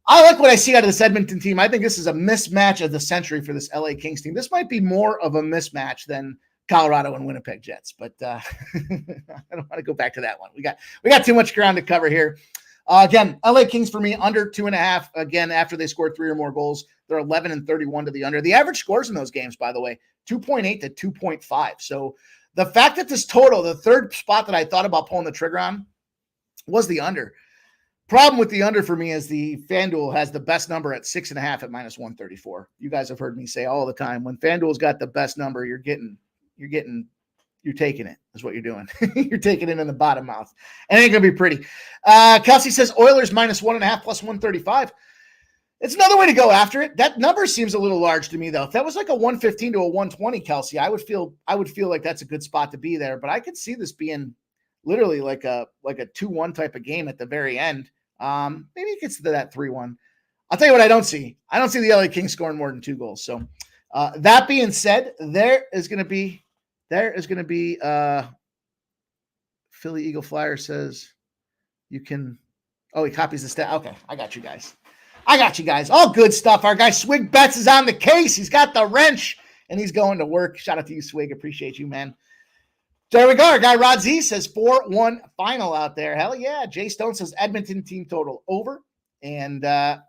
I like what I see out of this Edmonton team. I think this is a mismatch of the century for this LA Kings team. This might be more of a mismatch than Colorado and Winnipeg Jets, but I don't want to go back to that one. We got too much ground to cover here. Again, LA Kings for me under 2.5. Again, after they scored 3 or more goals, they're 11-31 to the under. The average scores in those games, by the way, 2.8 to 2.5. So the fact that this total, the third spot that I thought about pulling the trigger on, was the under. Problem with the under for me is the FanDuel has the best number at 6.5 at -134. You guys have heard me say all the time, when FanDuel's got the best number, you're taking it, is what you're doing. You're taking it in the bottom mouth. And it ain't going to be pretty. Kelsey says Oilers -1.5 plus 135. It's another way to go after it. That number seems a little large to me, though. If that was like a 115 to a 120, Kelsey, I would feel like that's a good spot to be there. But I could see this being literally like a 2-1 type of game at the very end. Maybe it gets to that 3-1. I'll tell you what I don't see. I don't see the LA Kings scoring more than 2 goals. So that being said, there is going to be Philly Eagle Flyer says you can. Oh, he copies the stat. Okay, I got you guys. All good stuff. Our guy Swig Betts is on the case. He's got the wrench and he's going to work. Shout out to you, Swig. Appreciate you, man. There we go. Our guy Rod Z says 4-1 final out there. Hell yeah. Jay Stone says Edmonton team total over. And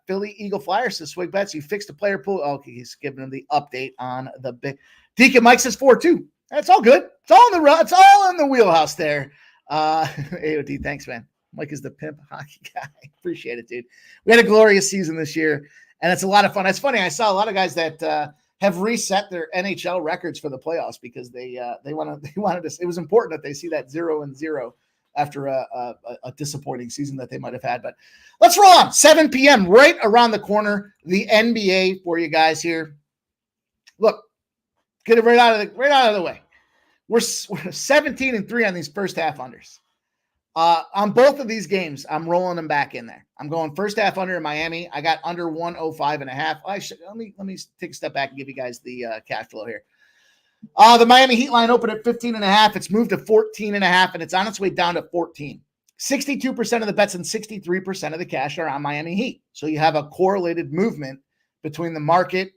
Philly Eagle Flyer says Swig Betts, you fixed the player pool. Okay, he's giving him the update on the big. Deacon Mike says 4-2. That's all good. It's all in the wheelhouse there. AOD, thanks, man. Mike is the pimp hockey guy. Appreciate it, dude. We had a glorious season this year, and it's a lot of fun. It's funny. I saw a lot of guys that have reset their NHL records for the playoffs because they wanted to. It was important that they see that 0-0 after a disappointing season that they might have had. But let's roll on. 7 p.m. right around the corner. The NBA for you guys here. Look, get it right out of the way. We're 17-3 on these first half unders. On both of these games, I'm rolling them back in there. I'm going first half under in Miami. I got under 105.5. Let me take a step back and give you guys the cash flow here. The Miami Heat line opened at 15.5. It's moved to 14.5, and it's on its way down to 14. 62% of the bets and 63% of the cash are on Miami Heat. So you have a correlated movement between the market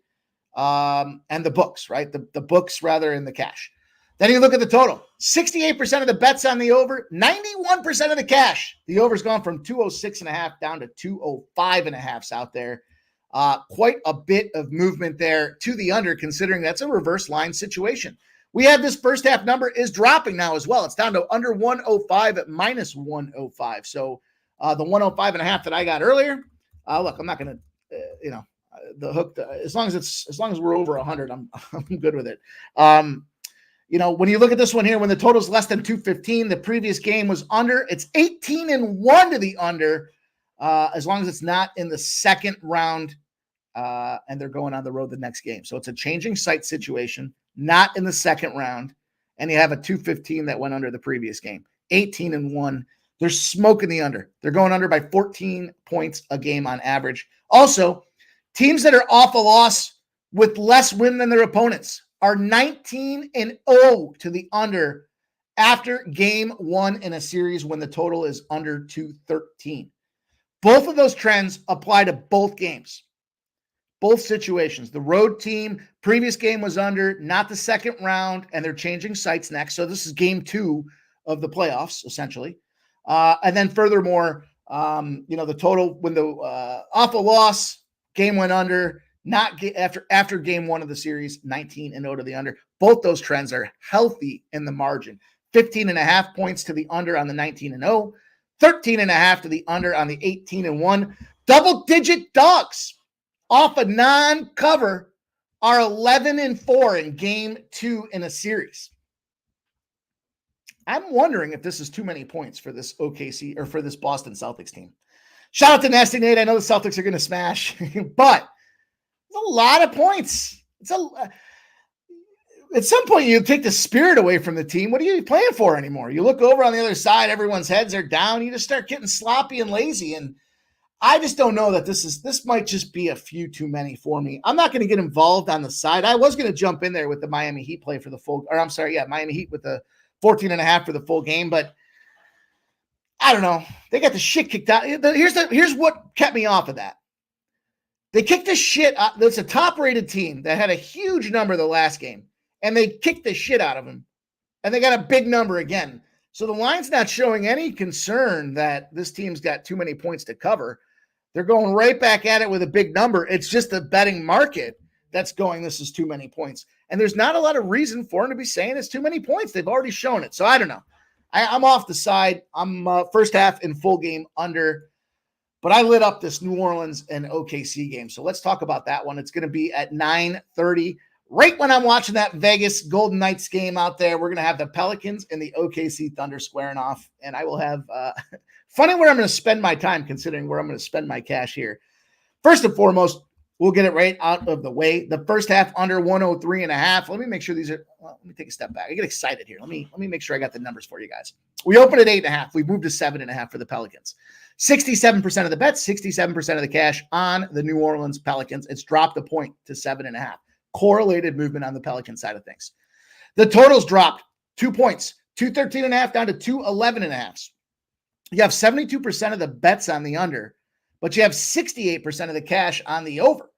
and the books, right? The books rather in the cash. Then you look at the total. 68% of the bets on the over, 91% of the cash. The over's gone from 206.5 down to 205.5 out there. Quite a bit of movement there to the under, considering that's a reverse line situation. We have this first half number is dropping now as well. It's down to under 105 at -105. So the 105.5 that I got earlier, look, I'm not going to, the hook, as long as we're over 100, I'm good with it. When you look at this one here, when the total is less than 215, the previous game was under. It's 18-1 to the under, as long as it's not in the second round, and they're going on the road the next game. So it's a changing site situation, not in the second round, and you have a 215 that went under the previous game. 18-1. They're smoking the under. They're going under by 14 points a game on average. Also, teams that are off a loss with less win than their opponents are 19-0 to the under after game one in a series when the total is under 213. Both of those trends apply to both games. Both situations. The road team, previous game was under, not the second round, and they're changing sites next. So this is game 2 of the playoffs, essentially. And then furthermore, the total when the off a loss, game went under, after game 1 of the series, 19-0 to the under. Both those trends are healthy in the margin. 15.5 points to the under on the 19-0, 13.5 to the under on the 18-1. Double-digit dogs off a non-cover are 11-4 in game 2 in a series. I'm wondering if this is too many points for this OKC or for this Boston Celtics team. Shout out to Nasty Nate. I know the Celtics are going to smash, but it's a lot of points. At some point, you take the spirit away from the team. What are you playing for anymore? You look over on the other side, everyone's heads are down. You just start getting sloppy and lazy. And I just don't know that this might just be a few too many for me. I'm not going to get involved on the side. I was going to jump in there with the Miami Heat play for the full, or I'm sorry, yeah, Miami Heat with the 14.5 for the full game, but I don't know. They got the shit kicked out. Here's what kept me off of that. They kicked the shit out. That's a top-rated team that had a huge number the last game, and they kicked the shit out of them, and they got a big number again. So the line's not showing any concern that this team's got too many points to cover. They're going right back at it with a big number. It's just the betting market that's going, this is too many points. And there's not a lot of reason for them to be saying it's too many points. They've already shown it. So I don't know. I'm off the side. I'm first half in full game under. But I lit up this New Orleans and OKC game. So let's talk about that one. It's going to be at 9:30. Right when I'm watching that Vegas Golden Knights game out there, we're going to have the Pelicans and the OKC Thunder squaring off. And I will have funny where I'm going to spend my time considering where I'm going to spend my cash here. First and foremost, we'll get it right out of the way. The first half under 103.5. Let me make sure these are, well, let me take a step back. I get excited here. Let me make sure I got the numbers for you guys. We opened at 8.5. We moved to 7.5 for the Pelicans. 67% of the bets, 67% of the cash on the New Orleans Pelicans. It's dropped a point to 7.5. Correlated movement on the Pelican side of things. The totals dropped 2 points, 213.5 down to 211.5. You have 72% of the bets on the under, but you have 68% of the cash on the over.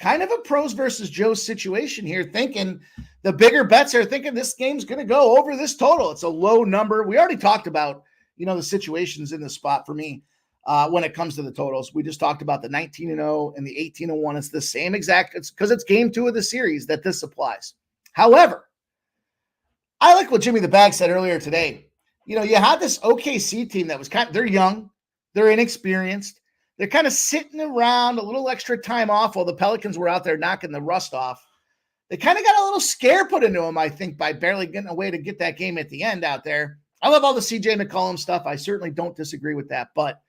Kind of a pros versus Joe's situation here, thinking the bigger bets are thinking this game's going to go over this total. It's a low number. We already talked about, the situations in the spot for me when it comes to the totals. We just talked about the 19-0 and the 18-1. It's the same exact, it's because it's game 2 of the series that this applies. However, I like what Jimmy the Bag said earlier today. You had this OKC team that was they're young, they're inexperienced. They're kind of sitting around, a little extra time off while the Pelicans were out there knocking the rust off. They kind of got a little scare put into them, I think, by barely getting away to get that game at the end out there. I love all the CJ McCollum stuff. I certainly don't disagree with that. But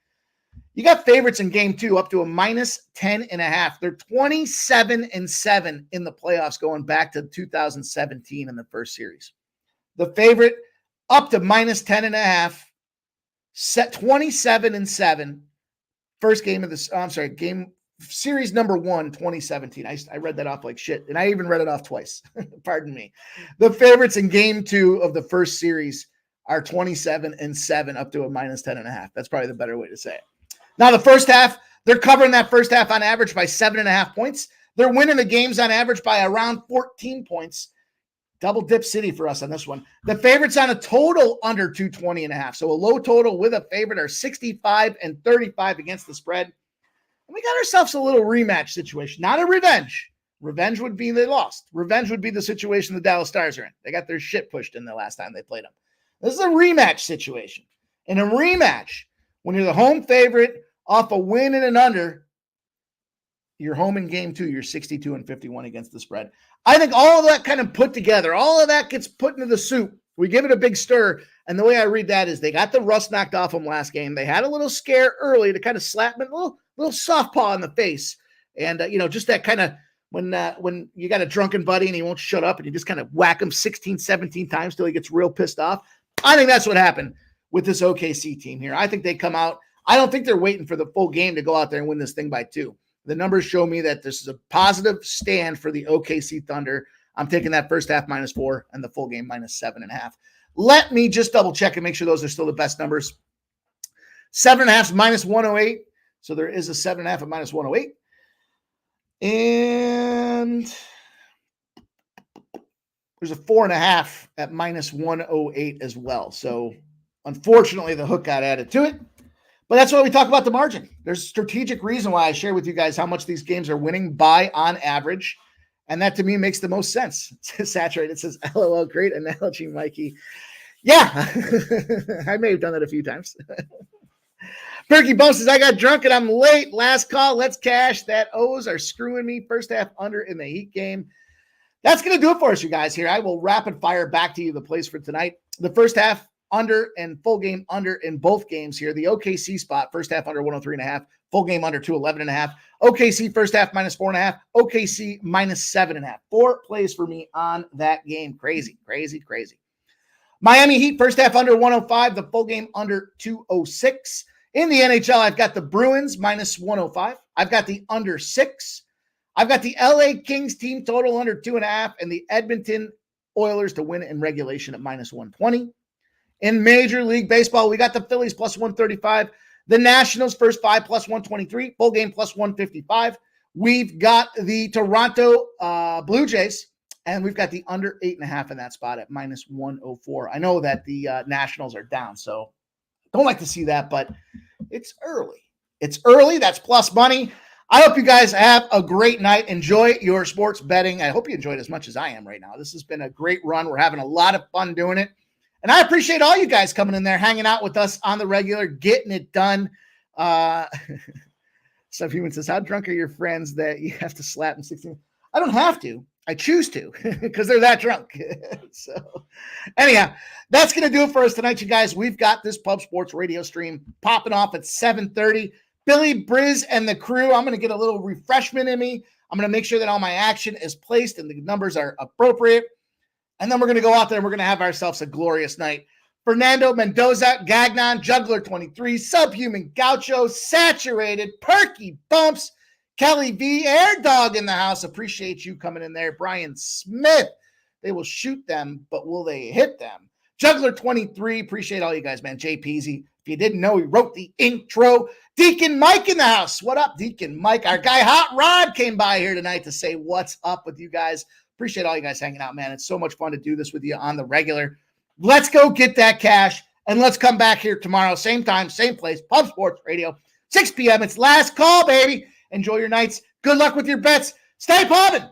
you got favorites in game 2 up to a minus 10.5. They're 27-7 in the playoffs going back to 2017 in the first series. The favorite up to minus 10.5, set 27-7. First game of this, game series number 1, 2017. I read that off like shit, and I even read it off twice. Pardon me. The favorites in game 2 of the first series are 27-7 up to a minus 10.5. That's probably the better way to say it. Now, the first half, they're covering that first half on average by 7.5 points. They're winning the games on average by around 14 points. Double dip city for us on this one. The favorites on a total under 220.5. So a low total with a favorite are 65-35 against the spread. And we got ourselves a little rematch situation, not a revenge. Revenge would be they lost. Revenge would be the situation the Dallas Stars are in. They got their shit pushed in the last time they played them. This is a rematch situation. In a rematch, when you're the home favorite off a win and an under, you're home in game 2. You're 62-51 against the spread. I think all of that kind of put together, all of that gets put into the soup. We give it a big stir. And the way I read that is they got the rust knocked off them last game. They had a little scare early to kind of slap them, a little soft paw in the face. And, just that kind of when you got a drunken buddy and he won't shut up and you just kind of whack him 16, 17 times till he gets real pissed off. I think that's what happened with this OKC team here. I think they come out. I don't think they're waiting for the full game to go out there and win this thing by 2. The numbers show me that this is a positive stand for the OKC Thunder. I'm taking that first half minus 4 and the full game minus 7.5. Let me just double check and make sure those are still the best numbers. 7.5 is minus 108. So there is a 7.5 at minus 108. And there's a 4.5 at minus 108 as well. So unfortunately, the hook got added to it. But that's why we talk about the margin. There's a strategic reason why I share with you guys how much these games are winning by on average. And that to me makes the most sense. It's saturated. It says, LOL, great analogy, Mikey. Yeah, I may have done that a few times. Perky Bum says, I got drunk and I'm late. Last call. Let's cash. That O's are screwing me. First half under in the Heat game. That's going to do it for us, you guys, here. I will rapid fire back to you the plays for tonight. The first half under and full game under in both games here. The OKC spot, first half under 103.5, full game under 211.5. OKC first half minus 4.5, OKC minus 7.5. 4 plays for me on that game. Crazy. Miami Heat first half under 105, the full game under 206. In the NHL, I've got the Bruins minus 105. I've got the under 6. I've got the LA Kings team total under 2.5 and the Edmonton Oilers to win in regulation at minus 120. In Major League Baseball, we got the Phillies plus 135, the Nationals first 5 plus 123, full game plus 155. We've got the Toronto Blue Jays, and we've got the under 8.5 in that spot at minus 104. I know that the Nationals are down, so don't like to see that, but it's early. That's plus money. I hope you guys have a great night. Enjoy your sports betting. I hope you enjoyed as much as I am right now. This has been a great run. We're having a lot of fun doing it. And I appreciate all you guys coming in there, hanging out with us on the regular, getting it done. Subhuman says, how drunk are your friends that you have to slap in 16? I don't have to. I choose to because they're that drunk. So anyhow, that's going to do it for us tonight, you guys. We've got this Pub Sports radio stream popping off at 7:30. Billy Briz and the crew, I'm going to get a little refreshment in me. I'm going to make sure that all my action is placed and the numbers are appropriate. And then we're going to go out there and we're going to have ourselves a glorious night. Fernando Mendoza, Gagnon, Juggler 23, Subhuman Gaucho, Saturated, Perky Bumps, Kelly V, Air Dog in the house. Appreciate you coming in there. Brian Smith, they will shoot them, but will they hit them? Juggler 23, appreciate all you guys, man. Jay Peasy, if you didn't know, he wrote the intro. Deacon Mike in the house. What up, Deacon Mike? Our guy Hot Rod came by here tonight to say what's up with you guys. Appreciate all you guys hanging out, man. It's so much fun to do this with you on the regular. Let's go get that cash, and let's come back here tomorrow. Same time, same place, Pub Sports Radio, 6 p.m. It's last call, baby. Enjoy your nights. Good luck with your bets. Stay pumping.